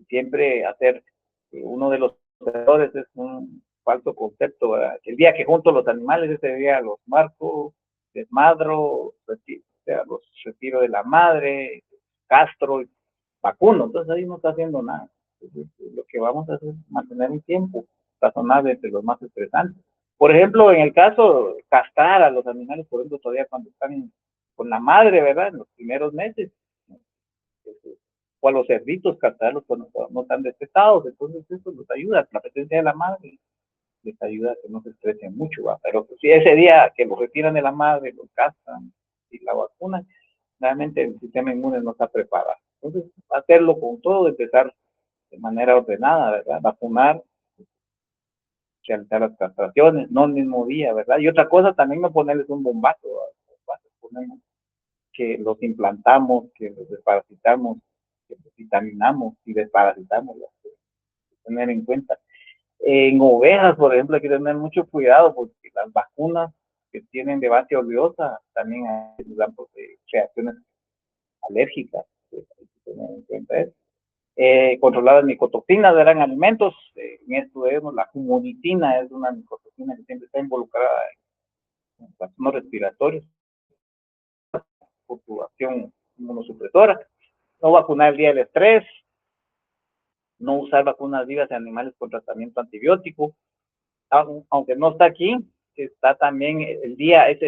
Siempre hacer, uno de los errores es un falso concepto, ¿verdad? El día que junto los animales, ese día los marco, desmadro, los retiro de la madre, castro, vacuno, entonces ahí no está haciendo nada. Entonces, lo que vamos a hacer es mantener un tiempo razonable entre los más estresantes. Por ejemplo, en el caso, castrar a los animales, por ejemplo, todavía cuando están con la madre, ¿verdad? En los primeros meses, o a los cerditos, castrarlos cuando no están destetados, entonces eso nos ayuda, la presencia de la madre les ayuda a que no se estresen mucho, ¿va? Pero pues, si ese día que los retiran de la madre, los castran y la vacunan, realmente el sistema inmune no está preparado. Entonces, hacerlo con todo, empezar de manera ordenada, ¿verdad? Vacunar, realizar las castraciones, no el mismo día, ¿verdad? Y otra cosa, también no ponerles un bombazo, ponemos que los implantamos, que los desparasitamos, que los vitaminamos y desparasitamos, tener en cuenta. En ovejas, por ejemplo, hay que tener mucho cuidado porque las vacunas que tienen de base oleosa también dan reacciones alérgicas, hay que tener en cuenta eso. Controlar las micotoxinas, eran alimentos, en esto vemos la humonitina, es una micotoxina que siempre está involucrada en trastornos respiratorios, por su acción inmunosupresora. No vacunar el día del estrés, no usar vacunas vivas de animales con tratamiento antibiótico, aunque no está aquí, está también ese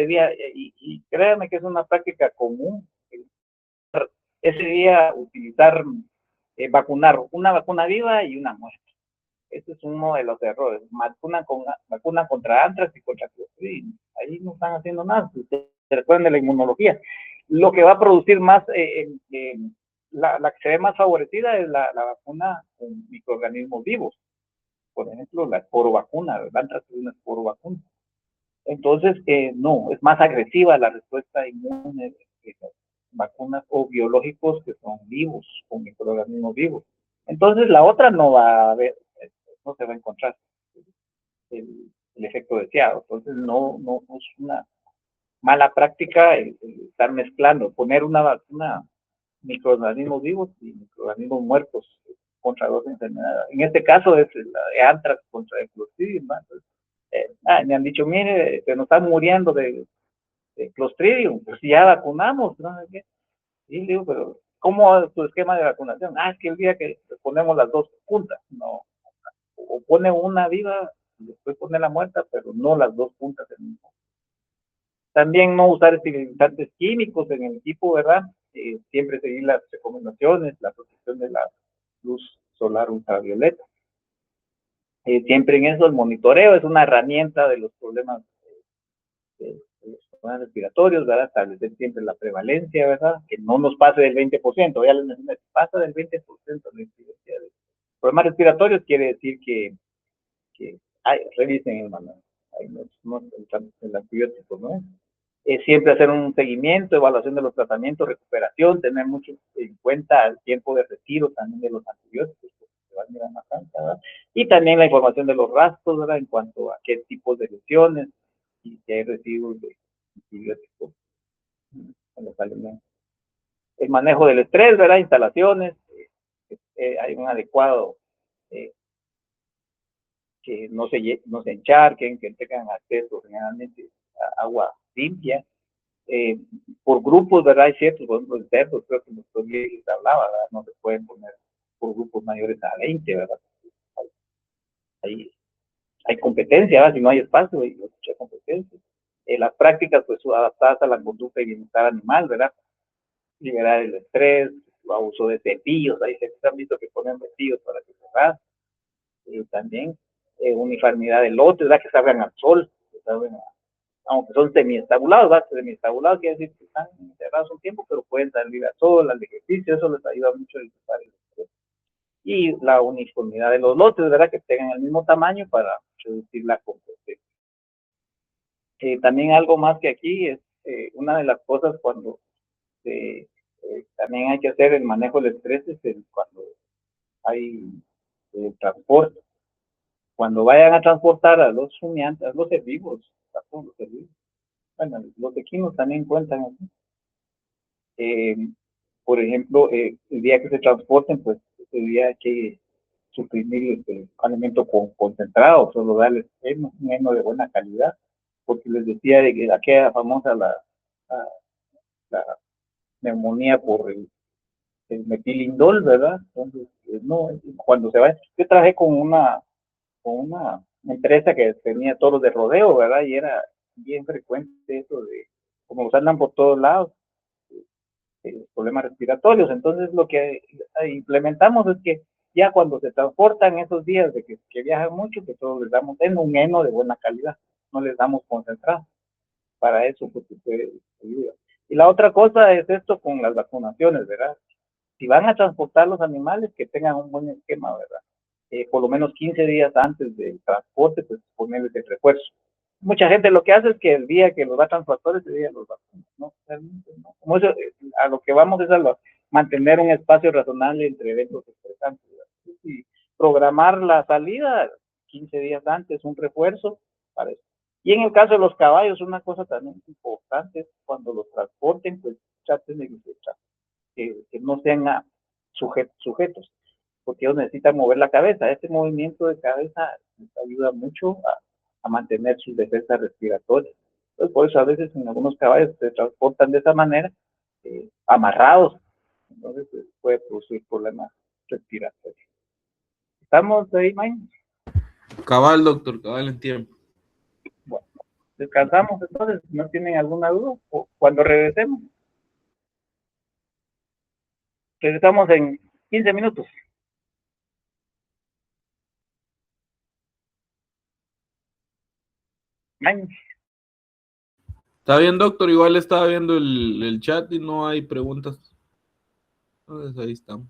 día, y créanme que es una práctica común, ese día utilizar, vacunar una vacuna viva y una muerta. Ese es uno de los errores. Vacuna contra antrax y contra clostridium. Ahí no están haciendo nada. Ustedes se recuerdan de la inmunología. Lo que va a producir más, la que se ve más favorecida es la vacuna con microorganismos vivos. Por ejemplo, la esporovacuna, la antrax es una esporovacuna. Entonces, no, es más agresiva la respuesta inmune de las vacunas o biológicos que son vivos, con microorganismos vivos. Entonces, la otra no va a haber, no se va a encontrar el efecto deseado. Entonces, no es una mala práctica el estar mezclando, poner una vacuna microorganismos vivos y microorganismos muertos contra dos enfermedades. En este caso es la de antrax contra el Clostridium. Me han dicho, mire, se nos están muriendo de Clostridium, pues ya vacunamos, ¿no? Y digo, pero ¿cómo es tu esquema de vacunación? Es que el día que ponemos las dos juntas, no, o pone una viva y después pone la muerta, pero no las dos juntas en mismo. También no usar esterilizantes químicos en el equipo, ¿verdad? Siempre seguir las recomendaciones, la protección de la luz solar ultravioleta. Siempre en eso el monitoreo es una herramienta de los problemas de los problemas respiratorios, ¿verdad? Establecer siempre la prevalencia, ¿verdad? Que no nos pase del 20%, ya les mencioné, pasa del 20% la incidencia de problemas respiratorios, quiere decir que revisen el manual, el antibiótico, ¿no? Siempre hacer un seguimiento, evaluación de los tratamientos, recuperación, tener mucho en cuenta el tiempo de retiro también de los antibióticos, porque se van a mirar más alta, ¿verdad? Y también la información de los rastros, ¿verdad? En cuanto a qué tipos de lesiones y si hay residuos de antibióticos en los alimentos. El manejo del estrés, ¿verdad? Instalaciones, hay un adecuado, que no se encharquen, que tengan acceso generalmente a agua limpia. Por grupos, ¿verdad? Hay ciertos, por ejemplo, en cerdos, creo que el doctor les hablaba, ¿verdad? No se pueden poner por grupos mayores a 20, ¿verdad? Hay competencia, ¿verdad? Si no hay espacio, hay mucha competencia. Las prácticas, pues, adaptadas a la conducta y bienestar animal, ¿verdad? Liberar el estrés, el uso de cepillos, ahí se han visto que ponen cepillos para que se rasque. También uniformidad de lotes, ¿verdad? Que salgan al sol, que salgan aunque son semiestabulados, ¿verdad? Semiestabulados quiere decir que están encerrados un tiempo, pero pueden salir al sol, al ejercicio, eso les ayuda mucho a disipar el estrés. Y la uniformidad de los lotes, ¿verdad? Que tengan el mismo tamaño para reducir la competencia. También algo más que aquí es una de las cosas cuando también hay que hacer el manejo del estrés es cuando hay transporte. Cuando vayan a transportar a los fumiantes, a los herbívoros, bueno, los equinos también cuentan aquí. Por ejemplo, el día que se transporten, pues ese día hay que suprimir el alimento concentrado, solo darles un heno de buena calidad, porque les decía de que aquella famosa la neumonía por el metilindol, ¿verdad? Entonces, no, cuando se va, yo trabajé con una empresa que tenía toros de rodeo, ¿verdad? Y era bien frecuente eso de, como los andan por todos lados, problemas respiratorios. Entonces, lo que implementamos es que ya cuando se transportan esos días de que viajan mucho, que todos les damos en un heno de buena calidad, no les damos concentrado. Para eso, pues, ayuda. Y la otra cosa es esto con las vacunaciones, ¿verdad? Si van a transportar los animales, que tengan un buen esquema, ¿verdad? Por lo menos 15 días antes del transporte, pues ponerles el refuerzo. Mucha gente lo que hace es que el día que los va a transportar, ese día los vacuna, ¿no? No. Como eso, a lo que vamos es a mantener un espacio razonable entre eventos estresantes, ¿verdad? Y programar la salida 15 días antes, un refuerzo para eso. Y en el caso de los caballos, una cosa también importante es cuando los transporten, pues traten de que no sean sujetos, porque ellos necesitan mover la cabeza. Este movimiento de cabeza les ayuda mucho a mantener sus defensas respiratorias. Entonces, por eso a veces en algunos caballos se transportan de esa manera, amarrados, entonces puede producir problemas respiratorios. ¿Estamos ahí, Mike? Cabal, doctor, cabal en tiempo. Bueno, descansamos entonces, ¿no tienen alguna duda? O cuando regresemos en 15 minutos. Mike. Está bien, doctor, igual estaba viendo el chat y no hay preguntas. Entonces ahí estamos.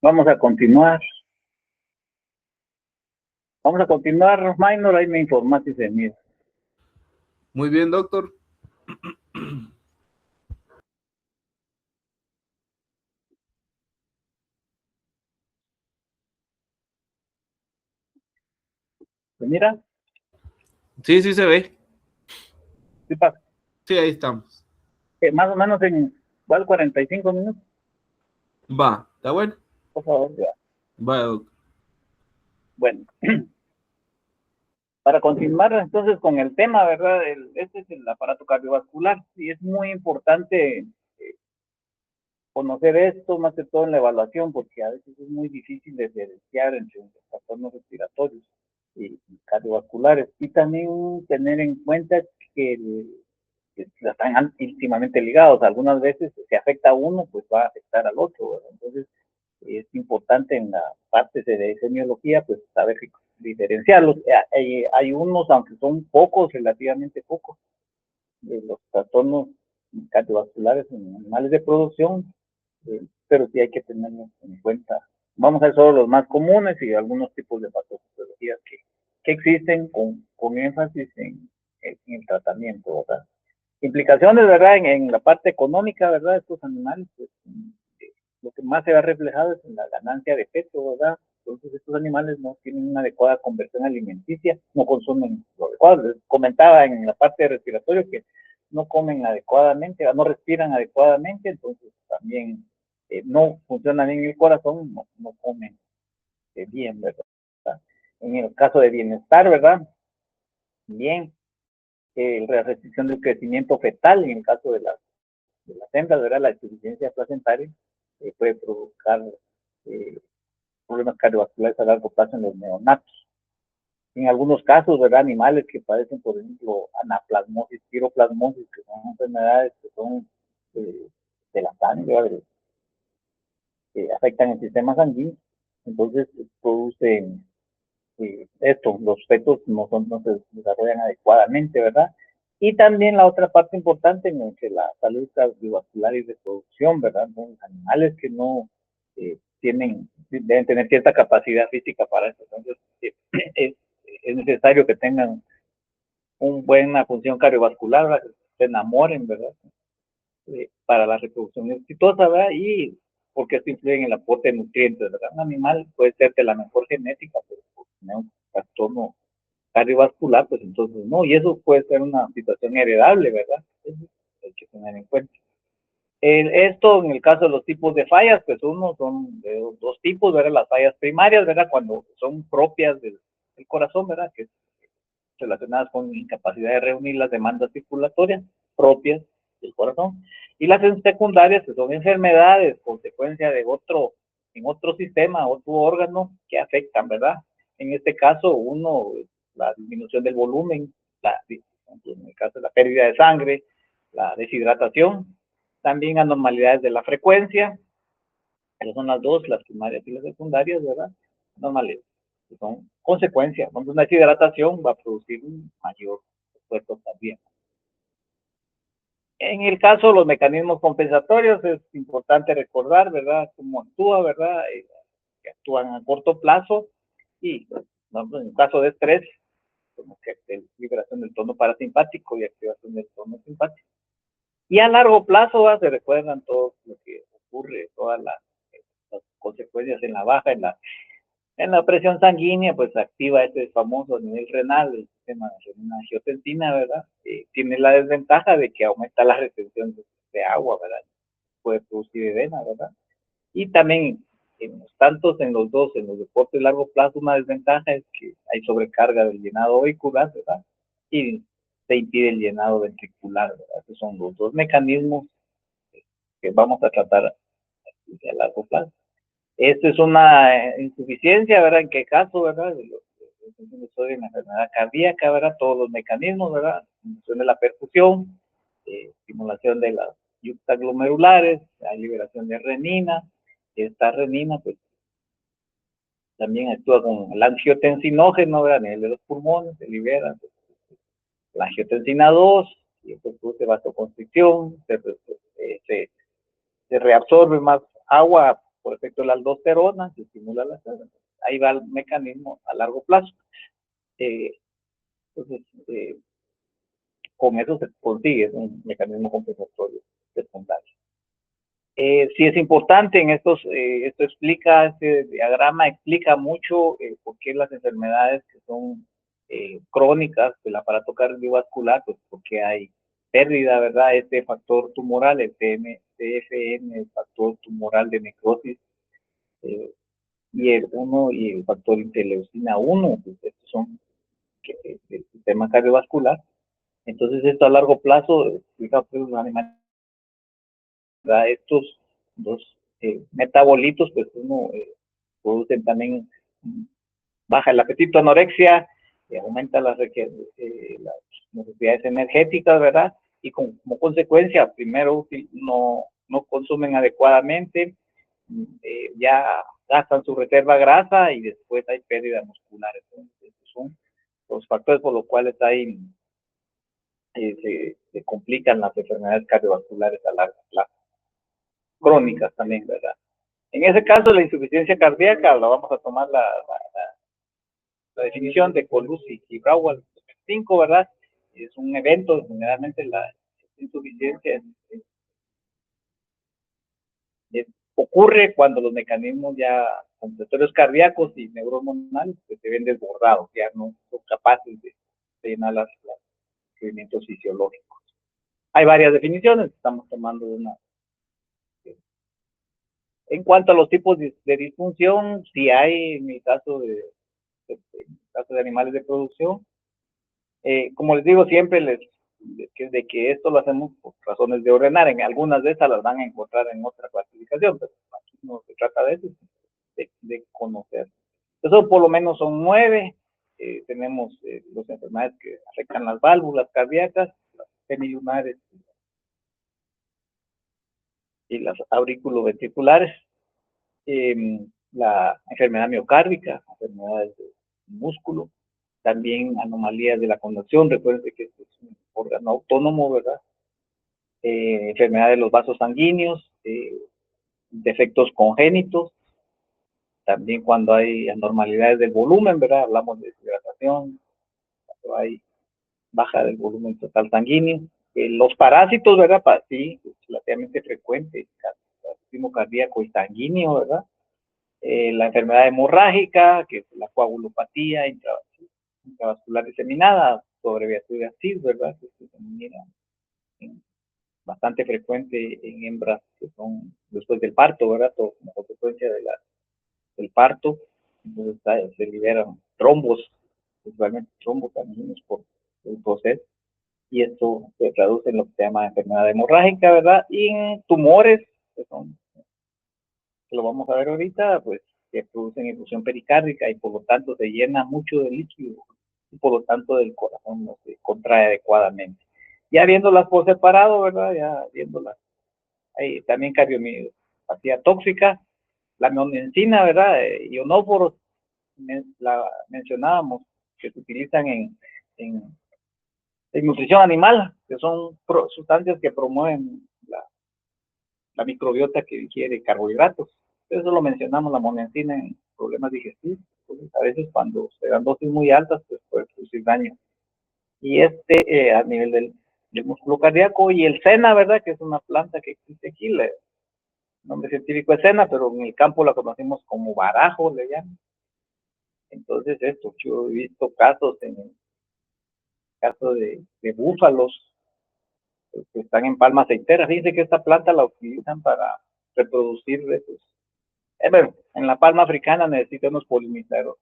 Vamos a continuar. Vamos a continuar, Minor, ahí me informas si se mira. Muy bien, doctor. ¿Se mira? Sí, sí se ve. Sí pasa. Sí, ahí estamos. Más o menos en igual 45 minutos, Va, ¿está bueno? por favor. Ya. Va, doctor. Bueno, para continuar entonces con el tema, ¿verdad? Este es el aparato cardiovascular y es muy importante conocer esto, más que todo en la evaluación, porque a veces es muy difícil de diferenciar entre los trastornos respiratorios y cardiovasculares. Y también tener en cuenta que, que están íntimamente ligados. Algunas veces si afecta a uno, pues va a afectar al otro, ¿verdad? Entonces, es importante en la parte de semiología, pues saber diferenciarlos. Hay unos, aunque son pocos, relativamente pocos, de los trastornos cardiovasculares en animales de producción, pero sí hay que tenerlos en cuenta. Vamos a ver solo los más comunes y algunos tipos de patologías que existen con énfasis en el tratamiento, ¿verdad? Implicaciones, ¿verdad? En la parte económica, ¿verdad? Estos animales, pues, lo que más se ve reflejado es en la ganancia de peso, ¿verdad? Entonces, estos animales no tienen una adecuada conversión alimenticia, no consumen lo adecuado. Les comentaba en la parte de respiratorio que no comen adecuadamente, no respiran adecuadamente, entonces también no funciona bien el corazón, no comen bien, ¿verdad? En el caso de bienestar, ¿verdad? Bien, la restricción del crecimiento fetal, en el caso de las hembras, ¿verdad? La insuficiencia placentaria puede provocar eh, problemas cardiovasculares a largo plazo en los neonatos. En algunos casos, ¿verdad? Animales que padecen, por ejemplo, anaplasmosis, piroplasmosis, que son enfermedades que son de la sangre, ¿verdad? Que afectan el sistema sanguíneo. Entonces, producen esto, los fetos no se desarrollan adecuadamente, ¿verdad? Y también la otra parte importante en que la salud cardiovascular y reproducción, ¿verdad? Los animales que no deben tener cierta capacidad física para eso. Entonces, es necesario que tengan una buena función cardiovascular, ¿verdad? Que se enamoren, ¿verdad? Para la reproducción exitosa, ¿verdad? Y porque esto influye en el aporte de nutrientes, ¿verdad? Un animal puede ser de la mejor genética, pero tener un trastorno cardiovascular, pues entonces no, y eso puede ser una situación heredable, ¿verdad? Eso hay que tener en cuenta. Esto en el caso de los tipos de fallas, pues uno son de dos tipos, ¿verdad? Las fallas primarias, ¿verdad? Cuando son propias del corazón, ¿verdad? Que relacionadas con incapacidad de reunir las demandas circulatorias propias del corazón. Y las secundarias, que son enfermedades, consecuencia de en otro sistema, otro órgano que afectan, ¿verdad? En este caso, la disminución del volumen, en el caso de la pérdida de sangre, la deshidratación, también anormalidades de la frecuencia, esas son las dos, las primarias y las secundarias, ¿verdad? Normales, que son consecuencias. Cuando una deshidratación va a producir un mayor esfuerzo también. En el caso de los mecanismos compensatorios, es importante recordar, ¿verdad?, cómo actúa, ¿verdad?, que actúan a corto plazo y, ¿no?, en el caso de estrés, como que liberación del tono parasimpático y activación del tono simpático. Y a largo plazo se recuerdan todo lo que ocurre, todas las consecuencias en la baja, en la presión sanguínea, pues activa este famoso nivel renal, el sistema de renina-angiotensina, ¿verdad? Tiene la desventaja de que aumenta la retención de agua, ¿verdad? Puede producir edema, ¿verdad? Y también, en los dos, en los deportes de largo plazo, una desventaja es que hay sobrecarga del llenado vehicular, ¿verdad? Y se impide el llenado ventricular, ¿verdad? Esos son los dos mecanismos que vamos a tratar a largo plazo. Esto es una insuficiencia, ¿verdad? ¿En qué caso, verdad? Estoy en la enfermedad cardíaca, ¿verdad? Todos los mecanismos, ¿verdad? Estimulación de la perfusión, estimulación de las yuxtaglomerulares, hay liberación de renina. Esta renina, pues, también actúa con el angiotensinógeno, ¿verdad? A nivel de los pulmones, se libera pues, la angiotensina 2, y esto produce vasoconstricción, se reabsorbe más agua por efecto de la aldosterona, se estimula la célula. Ahí va el mecanismo a largo plazo. Entonces, con eso se consigue un mecanismo compensatorio secundario. Sí es importante en esto explica, este diagrama explica mucho por qué las enfermedades que son crónicas del aparato cardiovascular, pues porque hay pérdida, ¿verdad? Este factor tumoral, el TFN, el factor tumoral de necrosis, y el factor interleucina 1, pues estos son el sistema cardiovascular. Entonces esto a largo plazo explica pues, estos dos metabolitos, pues uno producen también, baja el apetito, anorexia, aumenta las necesidades energéticas, ¿verdad? Y como consecuencia, primero no consumen adecuadamente, ya gastan su reserva grasa y después hay pérdida muscular. Entonces, estos son los factores por los cuales se complican las enfermedades cardiovasculares a largo plazo, crónicas también, ¿verdad? En ese caso, la insuficiencia cardíaca, la vamos a tomar la definición de Colucci y Brauer 5, ¿verdad? Es un evento, generalmente la insuficiencia ocurre cuando los mecanismos ya compensatorios cardíacos y neurohormonales pues, se ven desbordados, ya no son capaces de llenar los requerimientos fisiológicos. Hay varias definiciones, estamos tomando una. En cuanto a los tipos de disfunción, si hay en el caso de animales de producción, como les digo siempre, de que esto lo hacemos por razones de ordenar, en algunas de esas las van a encontrar en otra clasificación, pero aquí no se trata de eso, de conocer. Eso por lo menos son 9. Tenemos las enfermedades que afectan las válvulas cardíacas, las semilunares y las auriculoventriculares. La enfermedad miocárdica, enfermedades de músculo, también anomalías de la conducción, recuerden que este es un órgano autónomo, ¿verdad? Enfermedad de los vasos sanguíneos, defectos congénitos, también cuando hay anormalidades del volumen, ¿verdad? Hablamos de deshidratación, cuando hay baja del volumen total sanguíneo. Los parásitos, ¿verdad? Sí, es relativamente frecuente, ritmo cardíaco y sanguíneo, ¿verdad? La enfermedad hemorrágica, que es la coagulopatía intravascular diseminada, su abreviatura CIS, ¿verdad? Que se mira bastante frecuente en hembras que son después del parto, ¿verdad? Como consecuencia del parto. Entonces se liberan trombos, principalmente trombos sanguíneos por el proceso, y esto se traduce en lo que se llama enfermedad hemorrágica, ¿verdad? Y en tumores, que lo vamos a ver ahorita, pues que producen efusión pericárdica y por lo tanto se llena mucho de líquido y por lo tanto el corazón no se contrae adecuadamente. Ya viéndolas por separado, ¿verdad? Ya viéndolas. Hay también cardiomiopatía tóxica, la mionencina, ¿verdad? Ionóforos, la mencionábamos, que se utilizan en nutrición animal, que son sustancias que promueven la microbiota que digiere carbohidratos. Eso lo mencionamos, la monensina en problemas digestivos. Entonces, a veces cuando se dan dosis muy altas, pues puede producir daño. Y a nivel del músculo cardíaco, y el sena, ¿verdad? Que es una planta que existe aquí, el nombre científico es sena, pero en el campo la conocemos como barajo, le llaman. Entonces, yo he visto casos de búfalos que están en palma aceitera. Fíjense que esta planta la utilizan para reproducir esos. Bueno, en la palma africana necesitan unos polinizadores,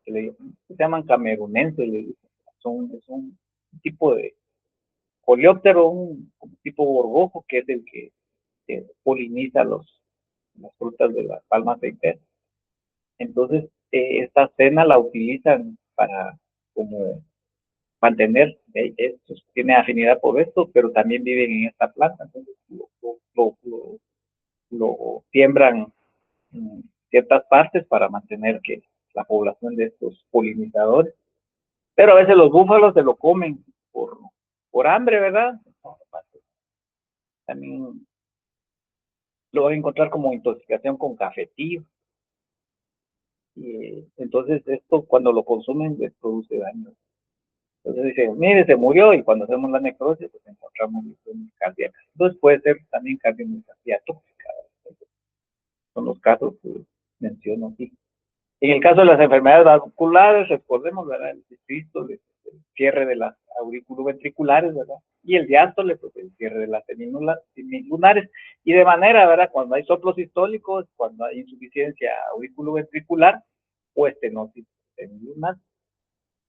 que se llaman camerunenses, es un tipo de coleóptero, un tipo gorgojo, que es el que poliniza las frutas de la palma aceitera. Entonces, esta cena la utilizan para como mantener, tiene afinidad por esto, pero también viven en esta planta, entonces lo siembran en ciertas partes para mantener que la población de estos polinizadores, pero a veces los búfalos se lo comen por hambre, ¿verdad? También lo van a encontrar como intoxicación con cafetío. Entonces, esto cuando lo consumen les produce daño. Entonces dice, mire, se murió, y cuando hacemos la necrosis, pues encontramos lesiones cardíacas. Entonces puede ser también cardiomiopatía tóxica. Son los casos que menciono aquí. En el caso de las enfermedades vasculares, recordemos, ¿verdad? El sístole, el cierre de las auriculoventriculares, ¿verdad? Y el diástole, pues el cierre de las semilunares. Y de manera, ¿verdad? Cuando hay soplos sistólicos, cuando hay insuficiencia auriculoventricular o estenosis semilunar.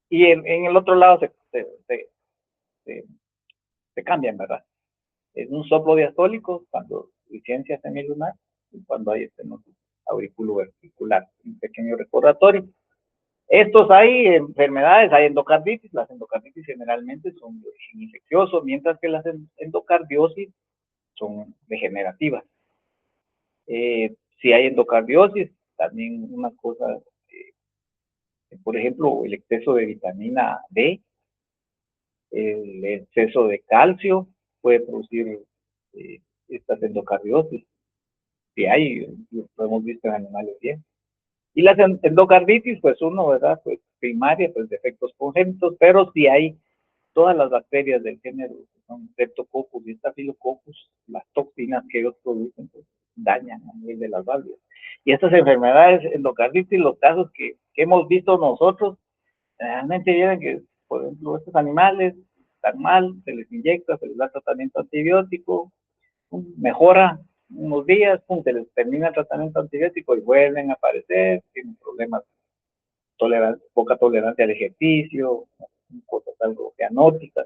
Y en el otro lado se cambian, ¿verdad? Es un soplo diastólico cuando insuficiencia semilunar y cuando hay estenosis auriculoventricular. Un pequeño recordatorio. Estos hay enfermedades, hay endocarditis. Las endocarditis generalmente son de origen infeccioso, mientras que las endocardiosis son degenerativas. Si hay endocardiosis, también una cosa, por ejemplo, el exceso de vitamina D, el exceso de calcio puede producir estas endocardiosis. Si hay, lo hemos visto en animales bien. Y las endocarditis, pues uno, ¿verdad? Pues primaria, pues defectos congénitos, pero si hay todas las bacterias del género, que son Streptococcus y Staphylococcus, las toxinas que ellos producen, pues dañan a nivel de las válvulas. Y estas enfermedades endocarditis, los casos que hemos visto nosotros, realmente vienen que, por ejemplo, estos animales están mal, se les inyecta, se les da tratamiento antibiótico, mejora unos días, se les termina el tratamiento antibiótico y vuelven a aparecer, tienen problemas, poca tolerancia al ejercicio, cosas algo cianóticas.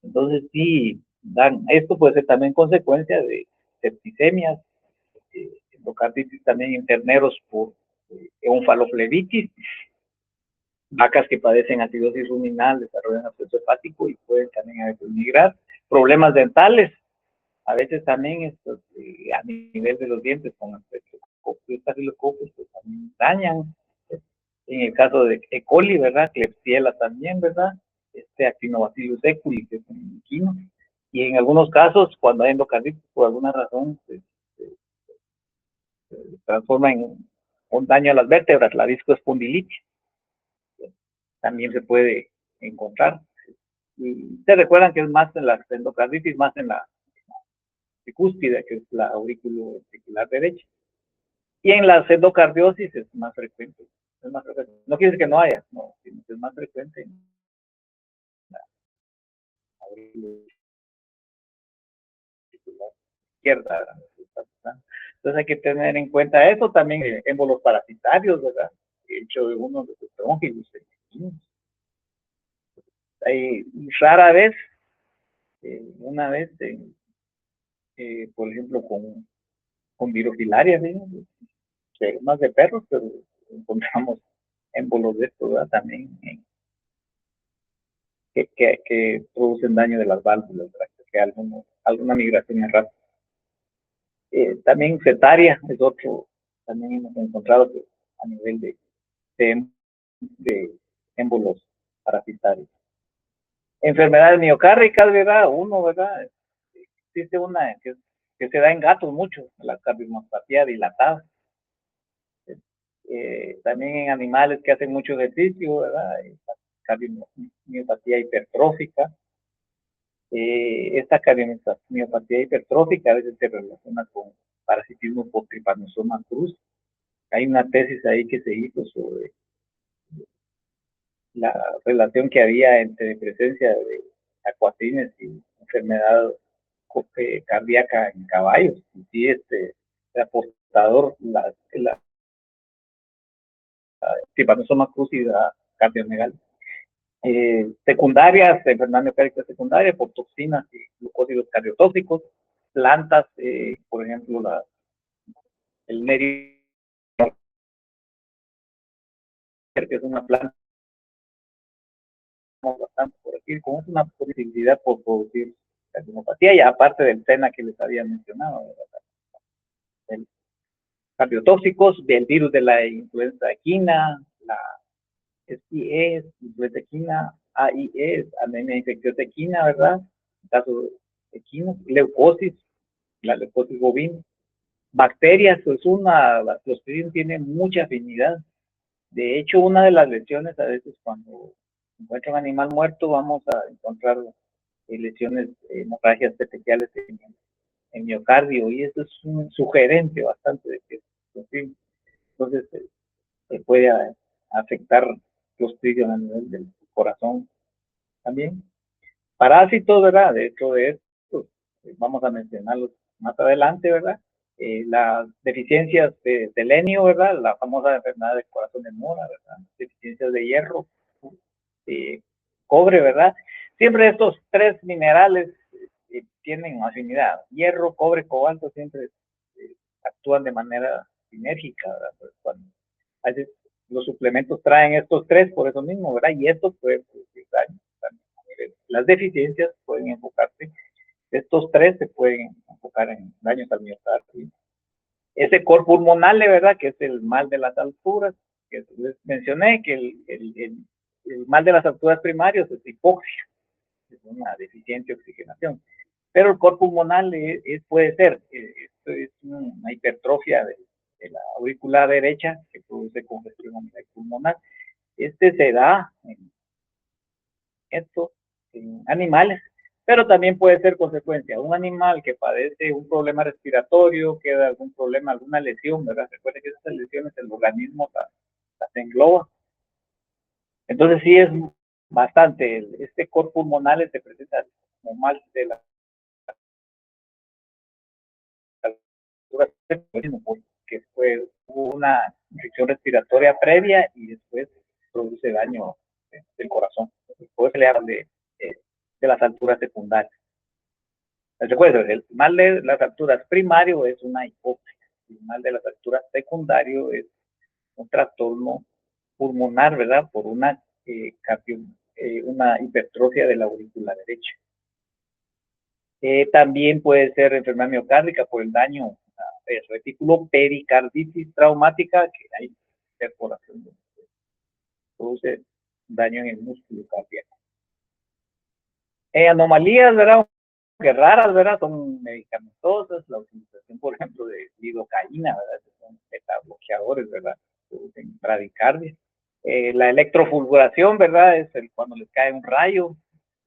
Entonces sí, esto puede ser también consecuencia de septicemias, endocarditis también en terneros por encefaloflebitis, vacas que padecen acidosis ruminal, desarrollan absceso hepático y pueden también a veces migrar. Problemas dentales, a veces también estos, a nivel de los dientes con Staphylococcus, pues también dañan. En el caso de E. coli, ¿verdad? Klebsiella también, ¿verdad? Actinobacillus eculi, que es un equino. Y en algunos casos, cuando hay endocarditis, por alguna razón, se transforma en un daño a las vértebras, la viscoespondilitis. También se puede encontrar. Y se recuerdan que es más en la endocarditis, más en la cúspide, que es la auriculoventricular derecha. Y en la endocardiosis es más frecuente. Es más frecuente. No quiere decir que no haya, no, sino que es más frecuente en la auriculoventricular izquierda. Entonces hay que tener en cuenta eso también, émbolos parasitarios, ¿verdad? El hecho de uno de los tróngilos. Hay rara vez, una vez, por ejemplo, con virofilaria, ¿no? Más de perros, pero encontramos émbolos de esto, ¿verdad? También que producen daño de las válvulas, ¿verdad? Que alguna migración errática. También cetaria es otro, también hemos encontrado que a nivel de émbolos parasitarios. Enfermedades miocárdicas, ¿verdad? ¿Verdad? Existe una que se da en gatos mucho, la cardiomiopatía dilatada. También en animales que hacen mucho ejercicio, ¿verdad? Cardiomiopatía hipertrófica. Esta cardiomiopatía hipertrófica a veces se relaciona con parasitismo por Trypanosoma cruzi. Hay una tesis ahí que se hizo sobre la relación que había entre presencia de acuatines y enfermedad cardíaca en caballos. Y sí, aportador, la Trypanosoma cruzi cardiomegal. Secundarias, enfermedad miocárdica secundaria por toxinas y glucósidos cardiotóxicos, plantas, por ejemplo, el neri, que es una planta bastante por aquí, con una posibilidad por producir cardiopatía, y aparte del SENA que les había mencionado, el cardiotóxicos, del virus de la influenza equina, la SIE, influenza equina, AIE, anemia infecciosa equina, ¿verdad? En caso de equinos, leucosis, la leucosis bovina, bacterias, pues la Clostridium tiene mucha afinidad. De hecho, una de las lesiones, a veces cuando encuentra un animal muerto, vamos a encontrar lesiones, hemorragias petequiales en miocardio, y eso es un sugerente bastante de que, entonces, se puede afectar Clostridium a nivel del corazón también. Parásitos, ¿verdad? De hecho, de esto, vamos a mencionarlos más adelante, ¿verdad? Las deficiencias de selenio, ¿verdad? La famosa enfermedad del corazón de mora, ¿verdad? Deficiencias de hierro, cobre, ¿verdad? Siempre estos tres minerales tienen afinidad. Hierro, cobre, cobalto siempre actúan de manera sinérgica, ¿verdad? Pues cuando a veces los suplementos traen estos tres por eso mismo, ¿verdad? Y esto puede producir daño también. Las deficiencias pueden enfocarse, estos tres se pueden enfocar en daños al miocardio. Ese cor pulmonar, ¿verdad? Que es el mal de las alturas, que les mencioné que el mal de las alturas primarios es hipoxia, es una deficiente oxigenación. Pero el cor pulmonar puede ser, esto es una hipertrofia de la aurícula derecha que produce congestión a nivel pulmonar. Este se da en animales, pero también puede ser consecuencia. Un animal que padece un problema respiratorio, que da algún problema, alguna lesión, ¿verdad? Recuerden que esas lesiones el organismo las engloba. Entonces sí es bastante, este cor pulmonar se presenta como mal de la que hubo una infección respiratoria previa y después produce daño del corazón. Puede se le habla de las alturas secundarias. Recuerden, el mal de las alturas primario es una hipoxia, el mal de las alturas secundario es un trastorno pulmonar, ¿verdad? Por una hipertrofia de la aurícula derecha. También puede ser enfermedad miocárdica por el daño del retículo, pericarditis traumática, que hay perforación, produce daño en el músculo cardíaco. Anomalías, ¿verdad? Que raras, ¿verdad? Son medicamentosas, la utilización, por ejemplo, de lidocaína, ¿verdad? Que son beta-bloqueadores, ¿verdad? Producen bradicardia. La electrofulguración, ¿verdad? Es cuando les cae un rayo,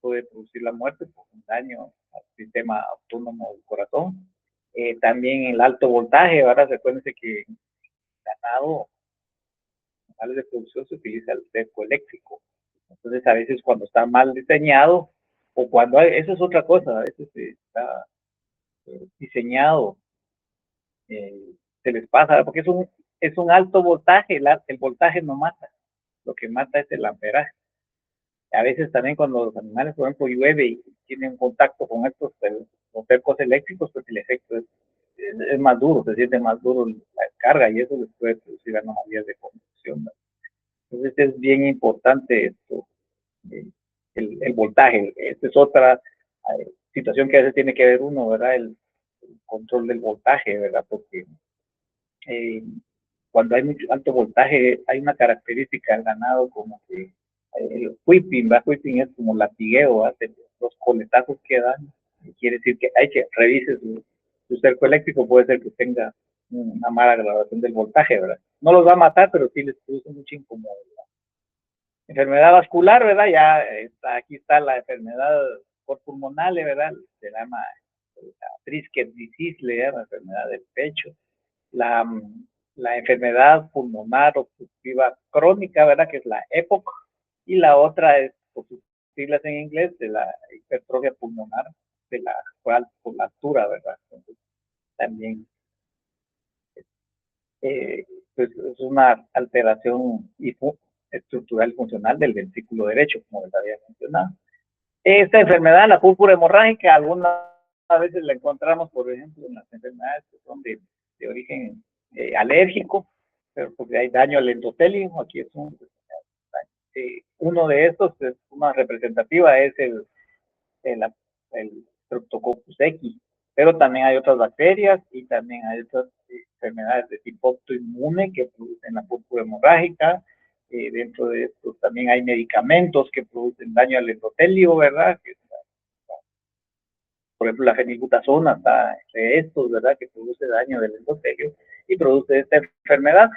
puede producir la muerte por un daño al sistema autónomo del corazón. También el alto voltaje, ¿verdad? Recuérdense que en ganado, canales de producción, se utiliza el cerco eléctrico. Entonces, a veces cuando está mal diseñado, o cuando eso es otra cosa, a veces está diseñado, se les pasa, porque es un alto voltaje, el voltaje no mata, lo que mata es el amperaje. A veces también cuando los animales, por ejemplo, llueve y tienen contacto con estos los cercos eléctricos, pues el efecto es más duro, se siente más duro la descarga y eso les puede producir anomalías de conducción, ¿no? Entonces es bien importante esto, el voltaje. Esta es otra situación que a veces tiene que ver uno, ¿verdad? El control del voltaje, ¿verdad? Porque cuando hay mucho alto voltaje, hay una característica del ganado como que el whipping, ¿verdad? Whipping es como latigueo, hace los coletazos que dan, quiere decir que hay que revise su cerco eléctrico, puede ser que tenga una mala graduación del voltaje, ¿verdad? No los va a matar, pero sí les produce mucha incomodidad. Enfermedad vascular, ¿verdad? Ya aquí está la enfermedad pulmonar, ¿verdad? Se llama la Trisket disease, la enfermedad del pecho. La enfermedad pulmonar obstructiva crónica, ¿verdad? Que es la EPOC. Y la otra es, por sus siglas en inglés, de la hipertrofia pulmonar de la por la altura, ¿verdad? Entonces, también pues es una alteración estructural y funcional del ventrículo derecho, como les había mencionado. Esta enfermedad, la púrpura hemorrágica, algunas veces la encontramos, por ejemplo, en las enfermedades que son de origen alérgico, pero porque hay daño al endotelio. Aquí es uno de estos, es una representativa, es el Streptococcus X, pero también hay otras bacterias y también hay otras enfermedades de tipo autoinmune que producen la púrpura hemorrágica. Dentro de estos también hay medicamentos que producen daño al endotelio, ¿verdad? por ejemplo, la fenilbutazona está entre estos, ¿verdad? Que produce daño del endotelio y produce esta enfermedad.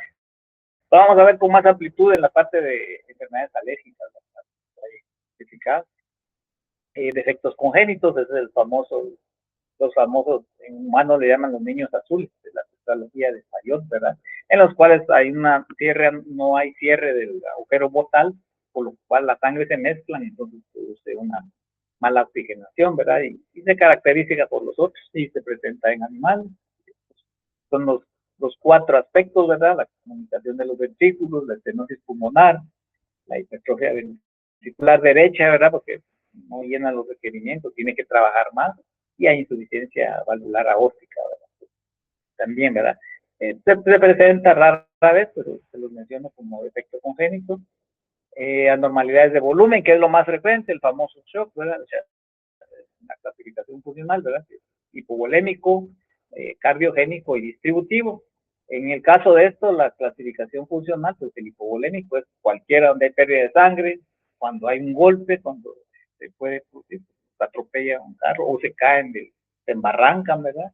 Vamos a ver con más amplitud en la parte de enfermedades alérgicas, ¿verdad? Defectos congénitos, es el famoso, los famosos, en humanos le llaman los niños azules, de la tetralogía de Fayot, ¿verdad? En los cuales hay una cierre, no hay cierre del agujero botal, por lo cual la sangre se mezcla y entonces produce una mala oxigenación, ¿verdad? Y se caracteriza por los otros y se presenta en animales. Son los cuatro aspectos, ¿verdad? La comunicación de los ventrículos, la estenosis pulmonar, la hipertrofia ventricular derecha, ¿verdad? Porque no llena los requerimientos, tiene que trabajar más, y hay insuficiencia valvular aórtica, ¿verdad? También, ¿verdad? Se presenta rara vez, pero se los menciono como defecto congénito. Anormalidades de volumen, que es lo más frecuente, el famoso shock, ¿verdad? O sea, la clasificación funcional, ¿verdad? Hipovolémico, cardiogénico y distributivo. En el caso de esto, la clasificación funcional, pues el hipovolémico es cualquiera donde hay pérdida de sangre, cuando hay un golpe, cuando se puede producir, se atropella un carro o se caen, se embarrancan, ¿verdad?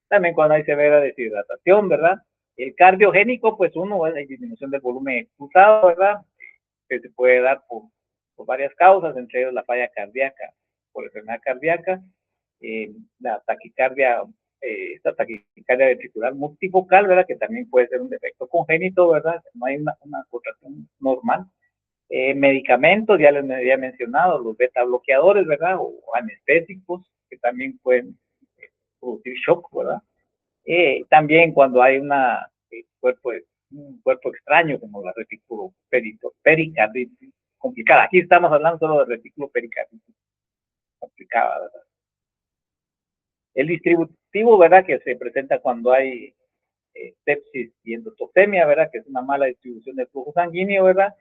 También cuando hay severa deshidratación, ¿verdad? El cardiogénico, pues uno, hay disminución del volumen expulsado, ¿verdad? Que se puede dar por varias causas, entre ellos la falla cardíaca, por enfermedad cardíaca, la taquicardia, esta taquicardia ventricular multifocal, ¿verdad? Que también puede ser un defecto congénito, ¿verdad? No hay una contracción normal. Medicamentos, ya les había mencionado, los beta bloqueadores, ¿verdad? O anestésicos, que también pueden producir shock, ¿verdad? También cuando hay un cuerpo extraño como la retículo pericarditis complicada. Aquí estamos hablando solo de retículo pericarditis complicada, ¿verdad? El distributivo, ¿verdad? Que se presenta cuando hay sepsis y endotoxemia, ¿verdad? Que es una mala distribución del flujo sanguíneo, ¿verdad?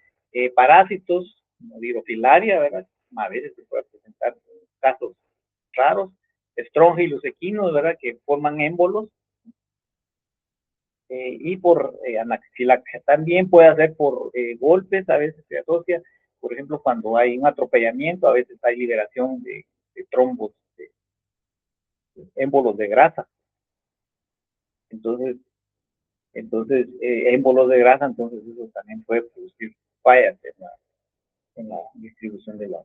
Parásitos, como dirofilaria, ¿verdad? A veces se puede presentar casos raros. Estrongilos equinos, ¿verdad? Que forman émbolos. Y por anafilaxia. También puede ser por golpes, a veces se asocia, por ejemplo, cuando hay un atropellamiento, a veces hay liberación de trombos, de émbolos de grasa. Entonces émbolos de grasa, entonces eso también puede producir fallas en la distribución de la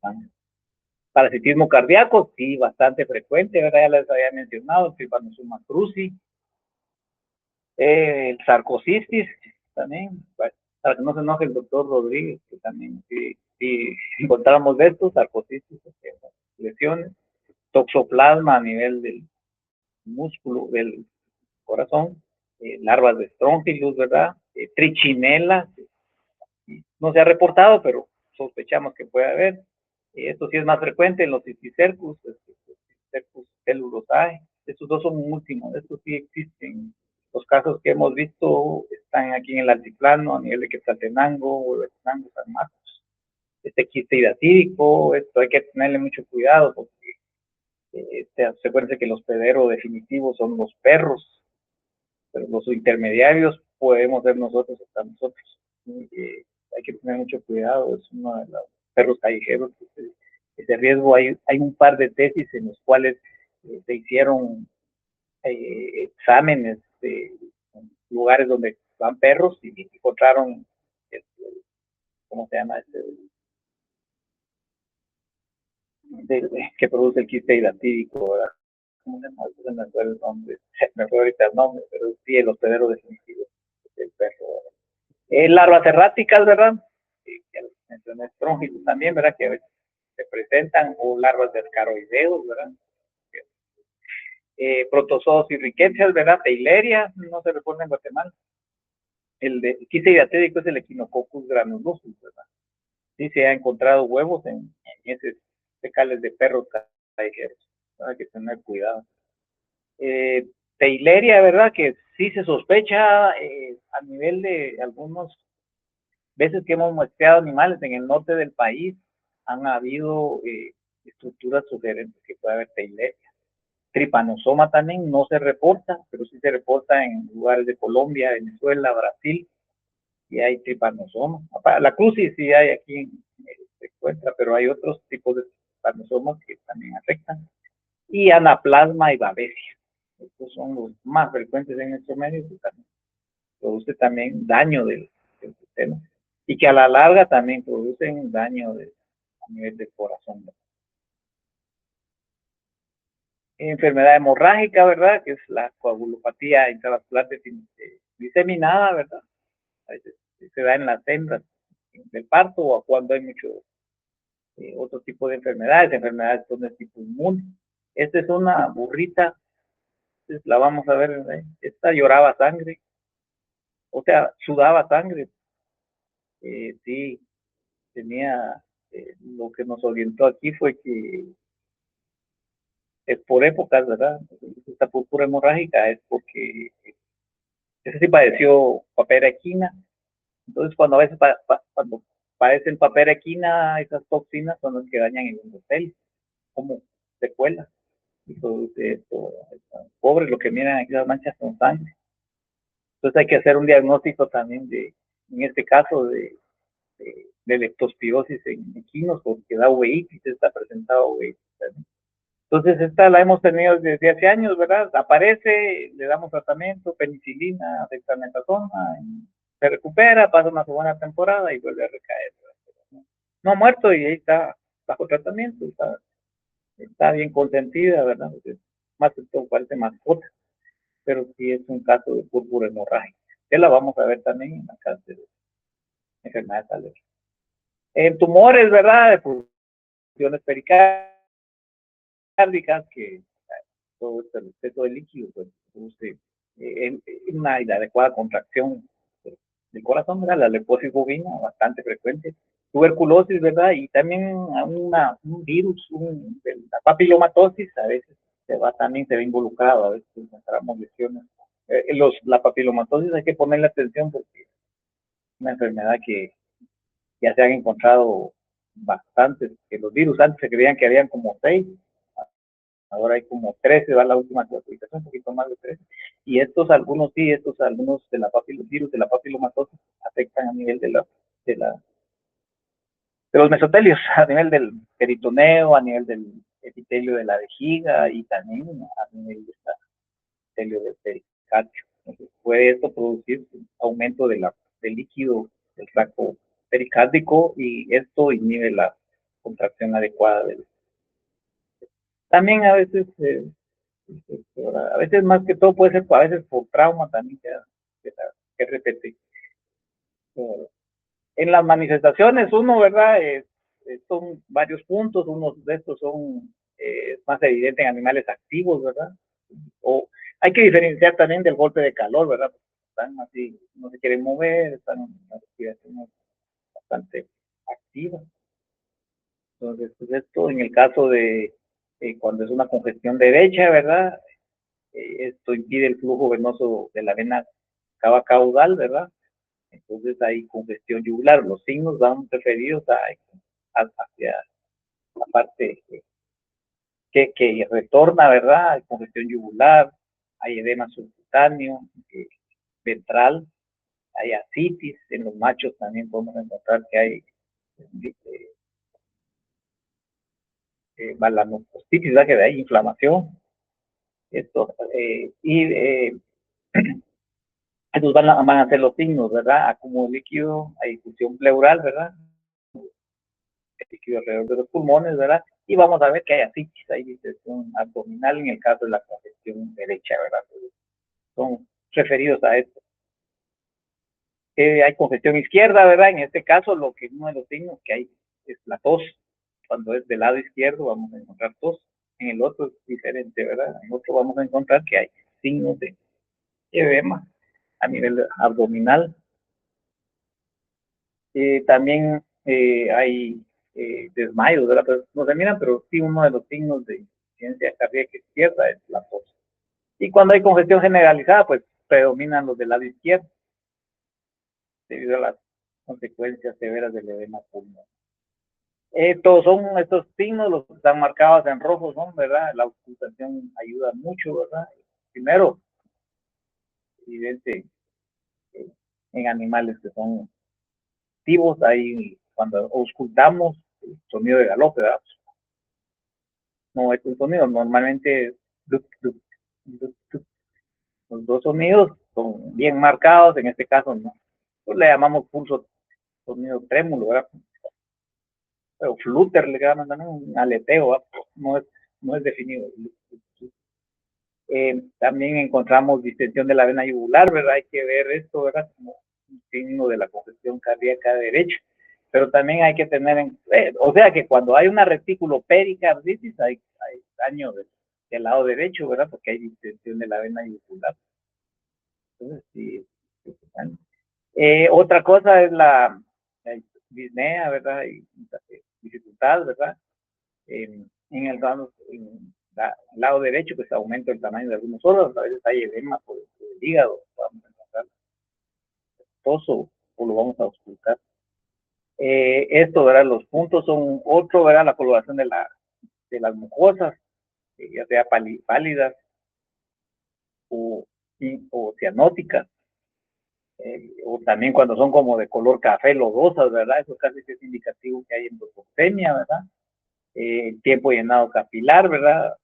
sangre. Parasitismo cardíaco, sí, bastante frecuente, ¿verdad? Ya les había mencionado, el Trypanosoma cruzi, el sarcocistis también, para que no se enoje el doctor Rodríguez, que también si encontramos de estos, sarcocistis, lesiones, toxoplasma a nivel del músculo, del corazón, larvas de Strongylos, ¿verdad? Trichinela, no se ha reportado, pero sospechamos que puede haber. Esto sí es más frecuente en los cisticercus, cisticercus cellulosae. Estos dos son últimos, estos sí existen. Los casos que hemos visto están aquí en el altiplano, a nivel de Quetzaltenango o de Quetzaltenango, San Marcos. Este quiste hidatídico, esto hay que tenerle mucho cuidado porque se acuérdense que los pederos definitivos son los perros, pero los intermediarios podemos ser nosotros hasta nosotros. Hay que tener mucho cuidado, es uno de los perros callejeros. Ese riesgo, hay un par de tesis en los cuales se hicieron exámenes de lugares donde van perros y encontraron, ¿cómo se llama? Que produce el quiste hidatídico, ¿verdad? ¿Cómo se llama? No me acuerdo el nombre, me fue ahorita el nombre, pero sí, el hospedero definitivo del perro, ¿verdad? Larvas erráticas, ¿verdad? Que mencioné Strongylos también, ¿verdad? Que a veces se presentan, o larvas de ascaroideos, ¿verdad? Protozoos y riquecias, ¿verdad? Teileria, no se reporta en Guatemala. El quiste hidatídico es el Echinococcus granulosus, ¿verdad? Sí se ha encontrado huevos en heces fecales de perros callejeros. Hay que tener cuidado. Teileria, ¿verdad? Que sí se sospecha a nivel de algunos veces que hemos muestreado animales en el norte del país, han habido estructuras sugerentes que puede haber teileria. Trypanosoma también no se reporta, pero sí se reporta en lugares de Colombia, Venezuela, Brasil, y hay trypanosoma. La crucis sí hay aquí, se encuentra, pero hay otros tipos de paranosomas que también afectan, y anaplasma y babesia. Estos son los más frecuentes en nuestro medio, que también produce también daño del sistema, y que a la larga también producen daño a nivel del corazón. Enfermedad hemorrágica, ¿verdad? Que es la coagulopatía intravascular diseminada, ¿verdad? A veces se da en las hembras del parto o cuando hay mucho otro tipo de enfermedades son de tipo inmune. Esta es una burrita, la vamos a ver, esta lloraba sangre, o sea, sudaba sangre, sí, tenía, lo que nos orientó aquí fue que es por épocas, ¿verdad? Esta púrpura hemorrágica es porque ese sí padeció papera equina. Entonces, cuando a veces cuando padecen papera equina, esas toxinas son las que dañan el endotelio, como secuelas. Y produce esto, pobres, lo que miran aquí las manchas con sangre. Entonces hay que hacer un diagnóstico también en este caso, de leptospirosis en equinos, porque da uveitis, está presentado uveitis. Entonces, esta la hemos tenido desde hace años, ¿verdad? Aparece, le damos tratamiento, penicilina, dexametasona, se recupera, pasa una buena temporada y vuelve a recaer. No ha muerto y ahí está bajo tratamiento, está bien consentida, ¿verdad? Porque más que todo parece mascota, pero sí es un caso de púrpura hemorrágica. Que la vamos a ver también en la cáncer de enfermedades alérgicas. En tumores, ¿verdad? De funciones pericárdica, que todo el exceso de líquido pues, produce una inadecuada contracción del corazón, ¿verdad? La leucosis bovina, bastante frecuente, tuberculosis, ¿verdad? Y también un virus, la papilomatosis, a veces también se ve involucrado, a veces encontramos lesiones. La papilomatosis hay que ponerle atención porque es una enfermedad que ya se han encontrado bastantes, que los virus antes se creían que habían como 6, ahora hay como 13, va la última clasificación, un poquito más de 13. Y estos algunos de la virus de la papilomatosis afectan a nivel de los mesotelios, a nivel del peritoneo, a nivel del epitelio de la vejiga y también a nivel del epitelio del pericardio. Entonces, puede esto producir un aumento del líquido del tracto pericárdico y esto inhibe la contracción adecuada del. También a veces más que todo puede ser a veces por trauma también que repete. En las manifestaciones uno, ¿verdad? Son varios puntos, unos de estos son más evidentes en animales activos, ¿verdad? O hay que diferenciar también del golpe de calor, ¿verdad? Están así, no se quieren mover, están en una respiración bastante activa. Entonces, pues esto en el caso de cuando es una congestión derecha, ¿verdad? Esto impide el flujo venoso de la vena cava caudal, ¿verdad? Entonces hay congestión yugular. Los signos van referidos hacia la parte que retorna, ¿verdad? Hay congestión yugular, hay edema subcutáneo, ventral, hay ascitis. En los machos también podemos encontrar que hay melanocytitis, ¿verdad? Que hay inflamación. Esto, estos van a ser los signos, ¿verdad? Acúmulo líquido, hay difusión pleural, ¿verdad? El líquido alrededor de los pulmones, ¿verdad? Y vamos a ver que hay ascitis, hay distensión abdominal en el caso de la congestión derecha, ¿verdad? Son referidos a esto. Hay congestión izquierda, ¿verdad? En este caso, uno de los signos que hay es la tos. Cuando es del lado izquierdo vamos a encontrar tos. En el otro es diferente, ¿verdad? En otro vamos a encontrar que hay signos de edema a nivel abdominal. También hay desmayos, ¿verdad? Pues no se miran, pero sí uno de los signos de insuficiencia cardíaca izquierda es la tos. Y cuando hay congestión generalizada, pues predominan los del lado izquierdo, debido a las consecuencias severas del edema pulmonar. Todos son estos signos, los que están marcados en rojo, ¿no? ¿Verdad? La auscultación ayuda mucho, ¿verdad? Primero, evidente en animales que son activos, ahí cuando auscultamos el sonido de galope, ¿verdad? no es un sonido, normalmente es duc, duc, duc, duc. Los dos sonidos son bien marcados, en este caso no, pues le llamamos pulso, sonido trémulo, ¿verdad? O flutter le llaman también, un aleteo, ¿verdad? No es definido. También encontramos distensión de la vena yugular, ¿verdad? Hay que ver esto, ¿verdad? Como un signo de la congestión cardíaca derecha. Pero también hay que tener o sea que cuando hay una reticulopericarditis hay daño del lado derecho, ¿verdad? Porque hay distensión de la vena yugular. Entonces, sí. Otra cosa es la disnea, ¿verdad? Y dificultad, ¿verdad? En el lado derecho, pues aumenta el tamaño de algunos órganos, a veces hay edema por el hígado, vamos a encontrar toso o lo vamos a ocultar. Esto, ¿verdad? Los puntos son otro, ¿verdad? La coloración de las mucosas, ya sea pálidas o cianóticas, o también cuando son como de color café, lodosas, ¿verdad? Eso casi es indicativo que hay endotopenia, ¿verdad? Tiempo llenado capilar, ¿verdad?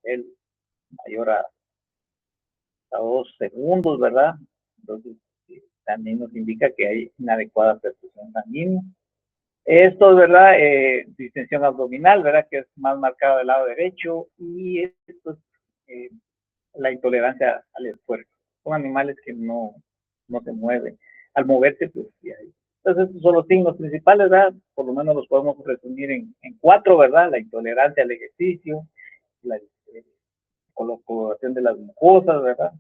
El mayor a 2 segundos, ¿verdad? Entonces, también nos indica que hay inadecuada perfusión sanguínea. Esto, ¿verdad? Distensión abdominal, ¿verdad? Que es más marcado del lado derecho. Y esto es la intolerancia al esfuerzo. Son animales que no se mueven. Al moverse, pues sí hay. Entonces, estos son los signos principales, ¿verdad? Por lo menos los podemos resumir en 4, ¿verdad? La intolerancia al ejercicio, la coloración de las mucosas, ¿verdad?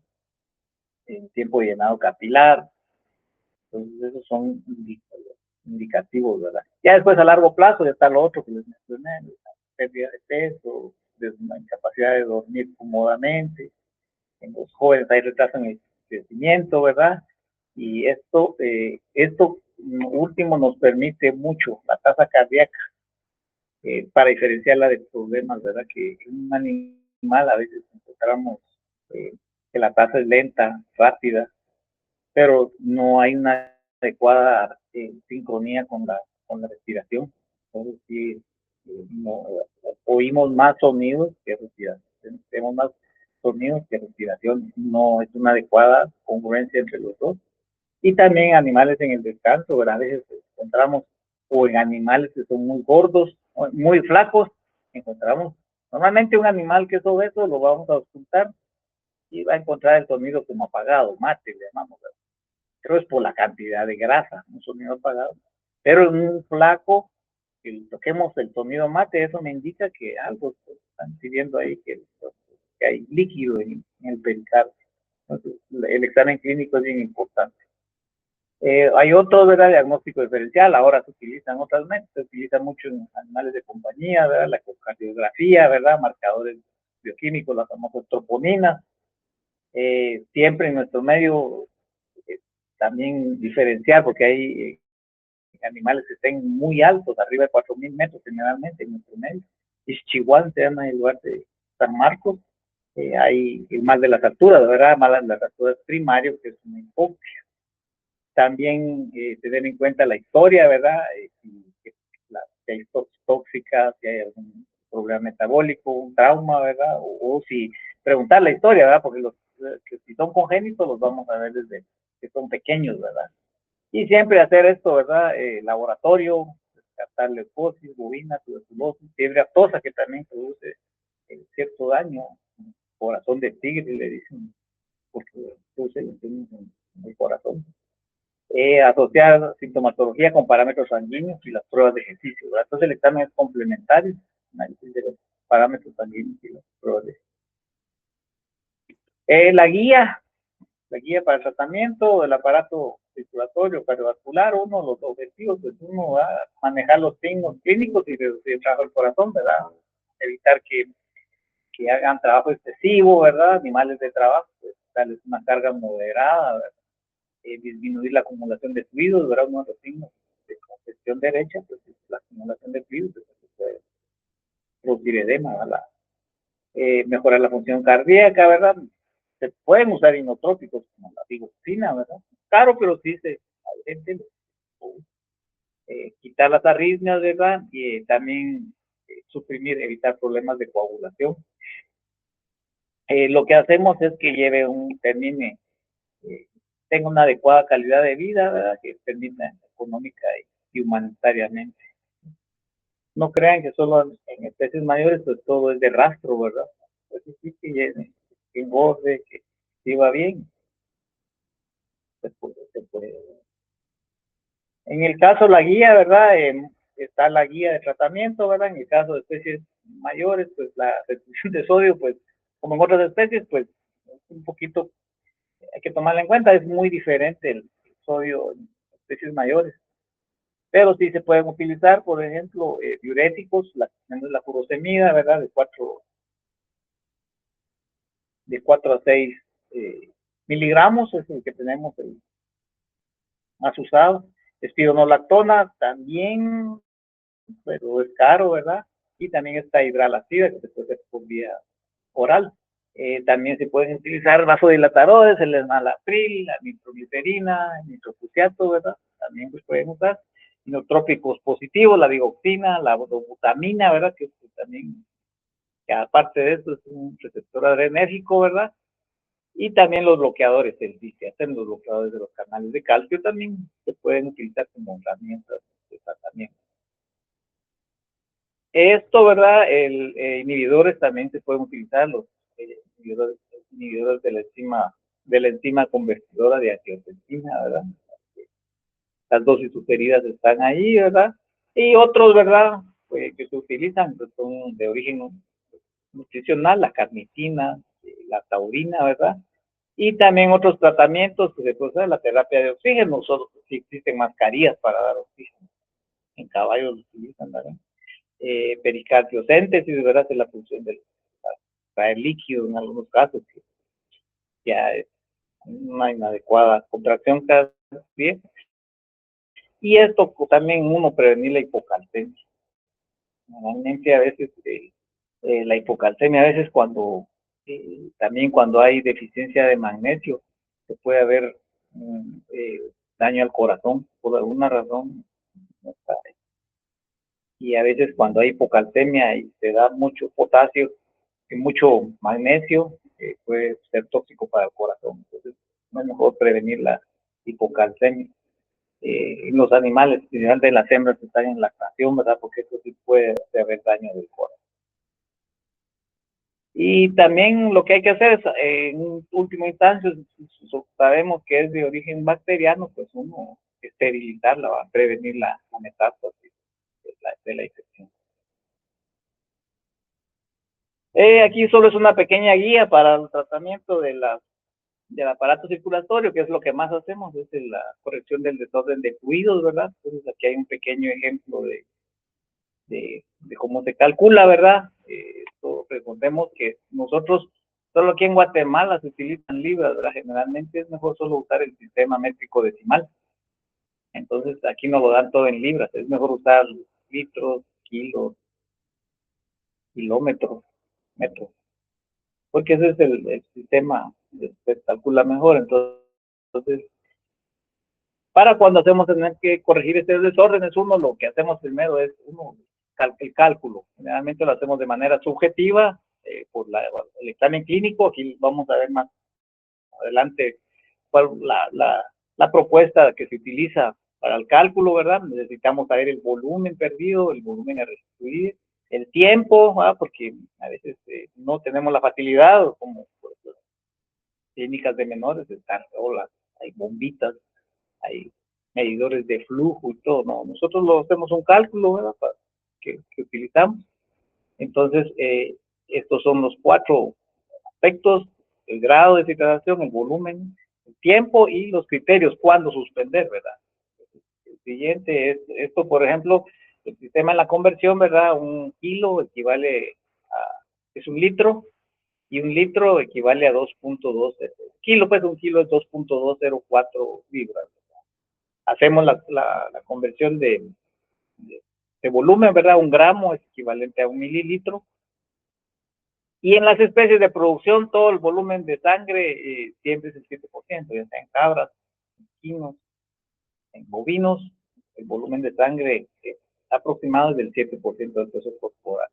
En tiempo de llenado capilar. Entonces, esos son indicativos, ¿verdad? Ya después a largo plazo ya está lo otro que les mencioné, la pérdida de peso, la incapacidad de dormir cómodamente. En los jóvenes hay retraso en el crecimiento, ¿verdad? Y esto último nos permite mucho la tasa cardíaca para diferenciarla de problemas, ¿verdad? Que un animal a veces encontramos que la tasa es lenta, rápida, pero no hay una adecuada sincronía con la respiración. Entonces, sí, no, oímos más sonidos que respiración, tenemos más sonidos que respiración, no es una adecuada congruencia entre los dos. Y también animales en el descanso, ¿verdad? A veces encontramos, o en animales que son muy gordos, muy flacos, encontramos, normalmente un animal que es obeso lo vamos a ocultar y va a encontrar el sonido como apagado, mate, le llamamos, ¿verdad? Pero es por la cantidad de grasa, un sonido apagado. Pero en un flaco, que toquemos el sonido mate, eso me indica que algo están pidiendo ahí, que hay líquido en el pericardio. Entonces, el examen clínico es bien importante. Hay otro, ¿verdad? Diagnóstico diferencial, ahora se utilizan otras métodos, se utiliza mucho en animales de compañía, ¿verdad? La ecocardiografía, ¿verdad? Marcadores bioquímicos, las famosas troponinas. Siempre en nuestro medio también diferenciar, porque hay animales que estén muy altos, arriba de 4.000 metros generalmente en nuestro medio. Ixchihuán se llama el lugar de San Marcos. Hay el mal de las alturas, ¿verdad? Mal de las alturas primario, que es una hipoxia. También tener en cuenta la historia, ¿verdad? Si hay tóxicas, si hay algún problema metabólico, un trauma, ¿verdad? O si preguntar la historia, ¿verdad? Porque que si son congénitos los vamos a ver desde que son pequeños, ¿verdad? Y siempre hacer esto, ¿verdad? Laboratorio, descartar leucosis, bovina, tuberculosis, fiebre aftosa, que también produce cierto daño, corazón de tigre, le dicen, porque produce en el corazón. Asociar sintomatología con parámetros sanguíneos y las pruebas de ejercicio, ¿verdad? Entonces el examen es complementario, análisis de los parámetros sanguíneos y las pruebas de ejercicio. La guía para el tratamiento del aparato circulatorio cardiovascular, uno de los objetivos, pues uno va a manejar los signos clínicos y reducir el trabajo del corazón, ¿verdad? Evitar que hagan trabajo excesivo, ¿verdad? Animales de trabajo, pues darles una carga moderada, ¿verdad? Disminuir la acumulación de fluidos, ¿verdad? Uno de los signos de congestión derecha, pues es la acumulación de fluidos, pues, puede producir edema, ¿verdad? Mejorar la función cardíaca, ¿verdad? Se pueden usar inotrópicos como la digoxina, ¿verdad? Claro, pero sí hay gente quitar las arritmias, ¿verdad? Y también suprimir, evitar problemas de coagulación. Lo que hacemos es que termine, tenga una adecuada calidad de vida, ¿verdad? Que termine económica y humanitariamente. No crean que solo en especies mayores pues todo es de rastro, ¿verdad? Pues sí, que engorde, que viva bien. Se puede. En el caso de la guía, ¿verdad? Está la guía de tratamiento, ¿verdad? En el caso de especies mayores, pues la restricción de sodio, pues como en otras especies, pues un poquito hay que tomarla en cuenta, es muy diferente el sodio en especies mayores. Pero sí se pueden utilizar, por ejemplo, diuréticos, la furosemida, ¿verdad? De 4 a 6 miligramos, es el que tenemos el más usado. Espironolactona también, pero es caro, ¿verdad? Y también está hidralacida, que se puede hacer por vía oral. También se pueden utilizar vasodilatadores, el enalapril, la nitroglicerina, el nitrofusiato, ¿verdad? También pues pueden usar. Inotrópicos positivos, la digoxina, la dobutamina, ¿verdad? Que también, que aparte de eso, es un receptor adrenérgico, ¿verdad? Y también los bloqueadores, los bloqueadores de los canales de calcio también se pueden utilizar como herramientas de tratamiento. Esto, ¿verdad? Inhibidores también se pueden utilizar, los inhibidores de la enzima convertidora de angiotensina, ¿verdad? Las dosis sugeridas están ahí, ¿verdad? Y otros, ¿verdad? Pues, que se utilizan, pues, son de origen nutricional, la carnitina, la taurina, ¿verdad? Y también otros tratamientos que se procede la terapia de oxígeno, solo si existen mascarillas para dar oxígeno. En caballos lo utilizan, ¿verdad? Pericardiocentesis, ¿verdad? Es la función de traer líquido en algunos casos, que ya es una inadecuada contracción cardíaca. Y esto pues, también uno prevenir la hipocalcemia. Normalmente a veces la hipocalcemia, a veces también cuando hay deficiencia de magnesio, se puede haber daño al corazón por alguna razón. Y a veces cuando hay hipocalcemia y se da mucho potasio y mucho magnesio, puede ser tóxico para el corazón. Entonces, no es mejor prevenir la hipocalcemia. En los animales, en general de las hembras que están en lactación, ¿verdad? Porque eso sí puede haber daño del corazón. Y también lo que hay que hacer es, en última instancia, sabemos que es de origen bacteriano, pues uno esterilizarla, va a prevenir la metástasis de la infección. Aquí solo es una pequeña guía para el tratamiento del aparato circulatorio, que es lo que más hacemos, es la corrección del desorden de fluidos, ¿verdad? Entonces aquí hay un pequeño ejemplo de cómo se calcula, ¿verdad? Recordemos que nosotros, solo aquí en Guatemala se utilizan libras, ¿verdad? Generalmente es mejor solo usar el sistema métrico decimal. Entonces aquí nos lo dan todo en libras, es mejor usar litros, kilos, kilómetros, metros, porque ese es el sistema que se calcula mejor. Entonces, para cuando hacemos tener que corregir este desorden, lo que hacemos primero es el cálculo. Generalmente lo hacemos de manera subjetiva por el examen clínico. Aquí vamos a ver más adelante cuál la propuesta que se utiliza para el cálculo, ¿verdad? Necesitamos saber el volumen perdido, el volumen a restituir, el tiempo, ¿verdad? Porque a veces no tenemos la facilidad, como por ejemplo, clínicas de menores, hay bombitas, hay medidores de flujo y todo, ¿no? Nosotros lo hacemos un cálculo, ¿verdad? Que utilizamos. Entonces, estos son los 4 aspectos: el grado de filtración, el volumen, el tiempo y los criterios, cuándo suspender, ¿verdad? El siguiente es esto, por ejemplo, el sistema en la conversión, ¿verdad? Un kilo equivale es un litro, y un litro equivale a 2.2 kilo, pues un kilo es 2.204 libras. Hacemos la conversión de volumen, ¿verdad? Un gramo es equivalente a un mililitro. Y en las especies de producción, todo el volumen de sangre siempre es el 7%, ya sea en cabras, en equinos, en bovinos, el volumen de sangre aproximado es del 7% del peso corporal.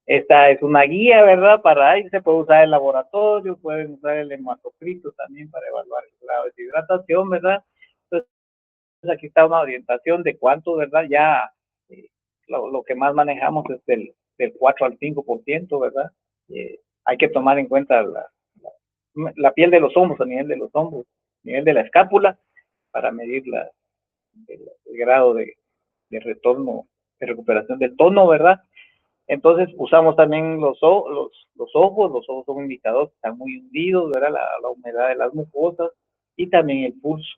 Esta es una guía, ¿verdad? Para ahí se puede usar el laboratorio, pueden usar el hematocrito también para evaluar el grado de deshidratación, ¿verdad? Entonces, aquí está una orientación de cuánto, ¿verdad? Ya lo que más manejamos es del 4 al 5%, ¿verdad? Hay que tomar en cuenta la piel de los hombros, a nivel de los hombros, a nivel de la escápula, para medir el grado de retorno, de recuperación del tono, ¿verdad? Entonces usamos también los ojos. Los ojos son un indicador que están muy hundidos, ¿verdad? La humedad de las mucosas y también el pulso.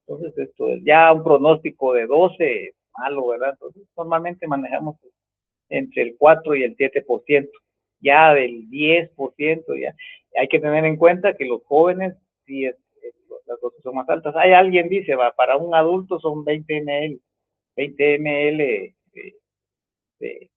Entonces esto es ya un pronóstico de 12, malo, ¿verdad? Entonces normalmente manejamos entre el 4 y el 7%. Ya del 10%, ya hay que tener en cuenta que los jóvenes sí las dosis son más altas. Hay alguien dice, va, para un adulto son 20 ml, 20 ml de,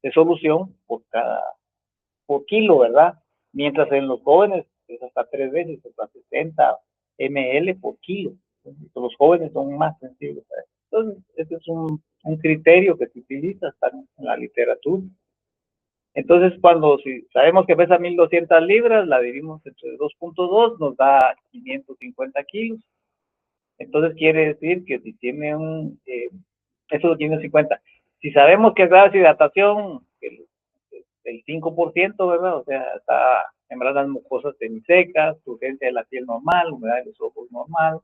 de solución por kilo, ¿verdad? Mientras en los jóvenes es hasta 3 veces, hasta 60 ml por kilo. Entonces, los jóvenes son más sensibles a eso. Entonces, ese es un criterio que se utiliza, está en la literatura. Entonces, si sabemos que pesa 1200 libras, la dividimos entre 2.2, nos da 550 kilos. Entonces, quiere decir que si tiene eso es 550. Si sabemos que es grado de hidratación, el 5%, ¿verdad? O sea, está membranas mucosas semisecas, turgencia de la piel normal, humedad de los ojos normal,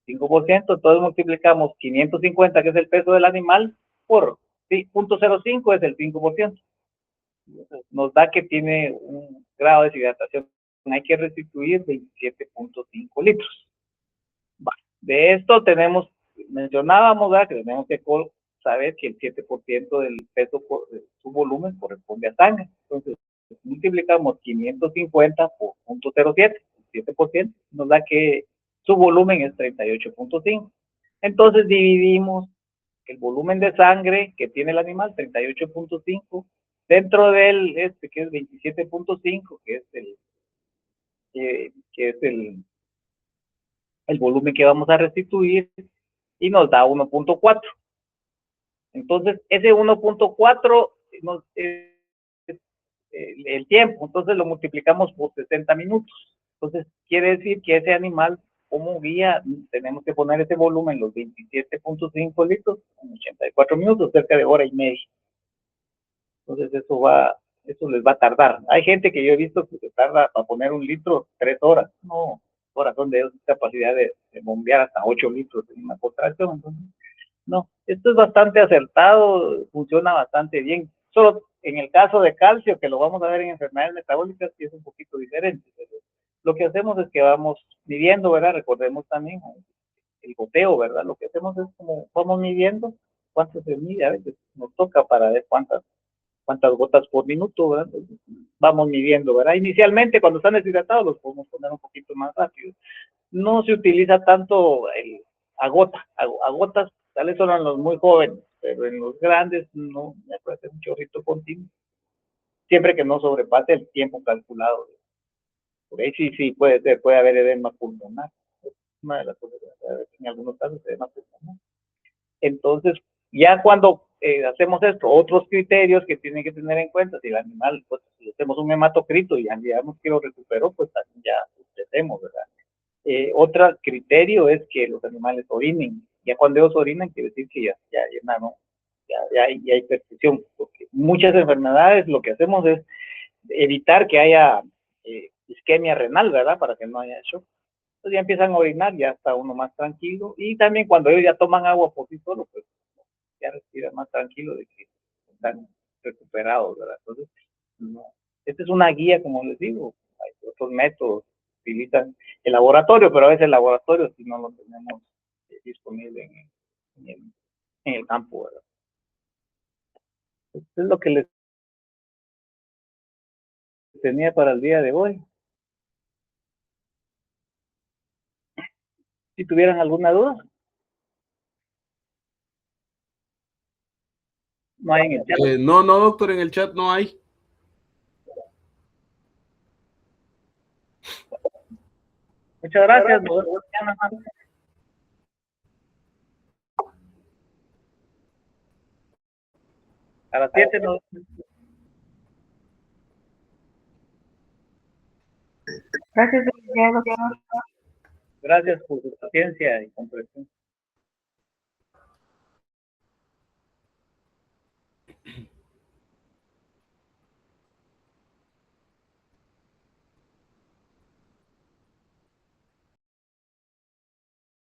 5%, entonces multiplicamos 550, que es el peso del animal, por 0.05 es el 5%. Nos da que tiene un grado de deshidratación. Hay que restituir 27.5 litros. De esto mencionábamos, ¿verdad? Que tenemos que saber que el 7% del peso por su volumen corresponde a sangre. Entonces, multiplicamos 550 por 0.07, 7%, nos da que su volumen es 38.5. Entonces dividimos el volumen de sangre que tiene el animal, 38.5, dentro del que es 27.5, que es el volumen que vamos a restituir, y nos da 1.4. Entonces, ese 1.4 es el tiempo, entonces lo multiplicamos por 60 minutos. Entonces, quiere decir que ese animal, como guía, tenemos que poner ese volumen, los 27.5 litros, en 84 minutos, cerca de hora y media. Entonces, eso les va a tardar. Hay gente que yo he visto que se tarda para poner 1 litro 3 horas. No, corazón de Dios, capacidad de bombear hasta 8 litros en una contracción. Entonces, no, esto es bastante acertado, funciona bastante bien. Solo en el caso de calcio, que lo vamos a ver en enfermedades metabólicas, sí es un poquito diferente. Pero lo que hacemos es que vamos midiendo, ¿verdad? Recordemos también el goteo, ¿verdad? Lo que hacemos es como vamos midiendo cuánto se mide, a veces nos toca para ver cuántas gotas por minuto, ¿verdad? Entonces, vamos midiendo, ¿verdad? Inicialmente, cuando están deshidratados, los podemos poner un poquito más rápido. No se utiliza tanto a gotas, tales solo en los muy jóvenes, pero en los grandes no, me parece un chorrito continuo, siempre que no sobrepase el tiempo calculado. Por ahí sí puede haber edema pulmonar, es una de las cosas, en algunos casos edema pulmonar. Entonces, ya cuando hacemos esto, otros criterios que tienen que tener en cuenta, si el animal, pues si hacemos un hematocrito y ya digamos que lo recuperó, pues también ya hacemos, ¿verdad? Otro criterio es que los animales orinen. Ya cuando ellos orinan, quiere decir que ya llenaron, ya hay perfusión. Porque muchas enfermedades lo que hacemos es evitar que haya isquemia renal, ¿verdad? Para que no haya shock. Entonces ya empiezan a orinar, ya está uno más tranquilo. Y también cuando ellos ya toman agua por sí solos, pues ya respiran más tranquilo de que están recuperados, ¿verdad? Entonces, no. Esta es una guía, como les digo. Hay otros métodos que utilizan el laboratorio, pero a veces el laboratorio si no lo tenemos disponible en el campo, ¿verdad? Esto es lo que les tenía para el día de hoy. Si tuvieran alguna duda, no hay en el chat. No, doctor, en el chat no hay. Muchas gracias. Nos vemos mañana. A las 7 nos... Gracias, doctor. Gracias por su paciencia y comprensión.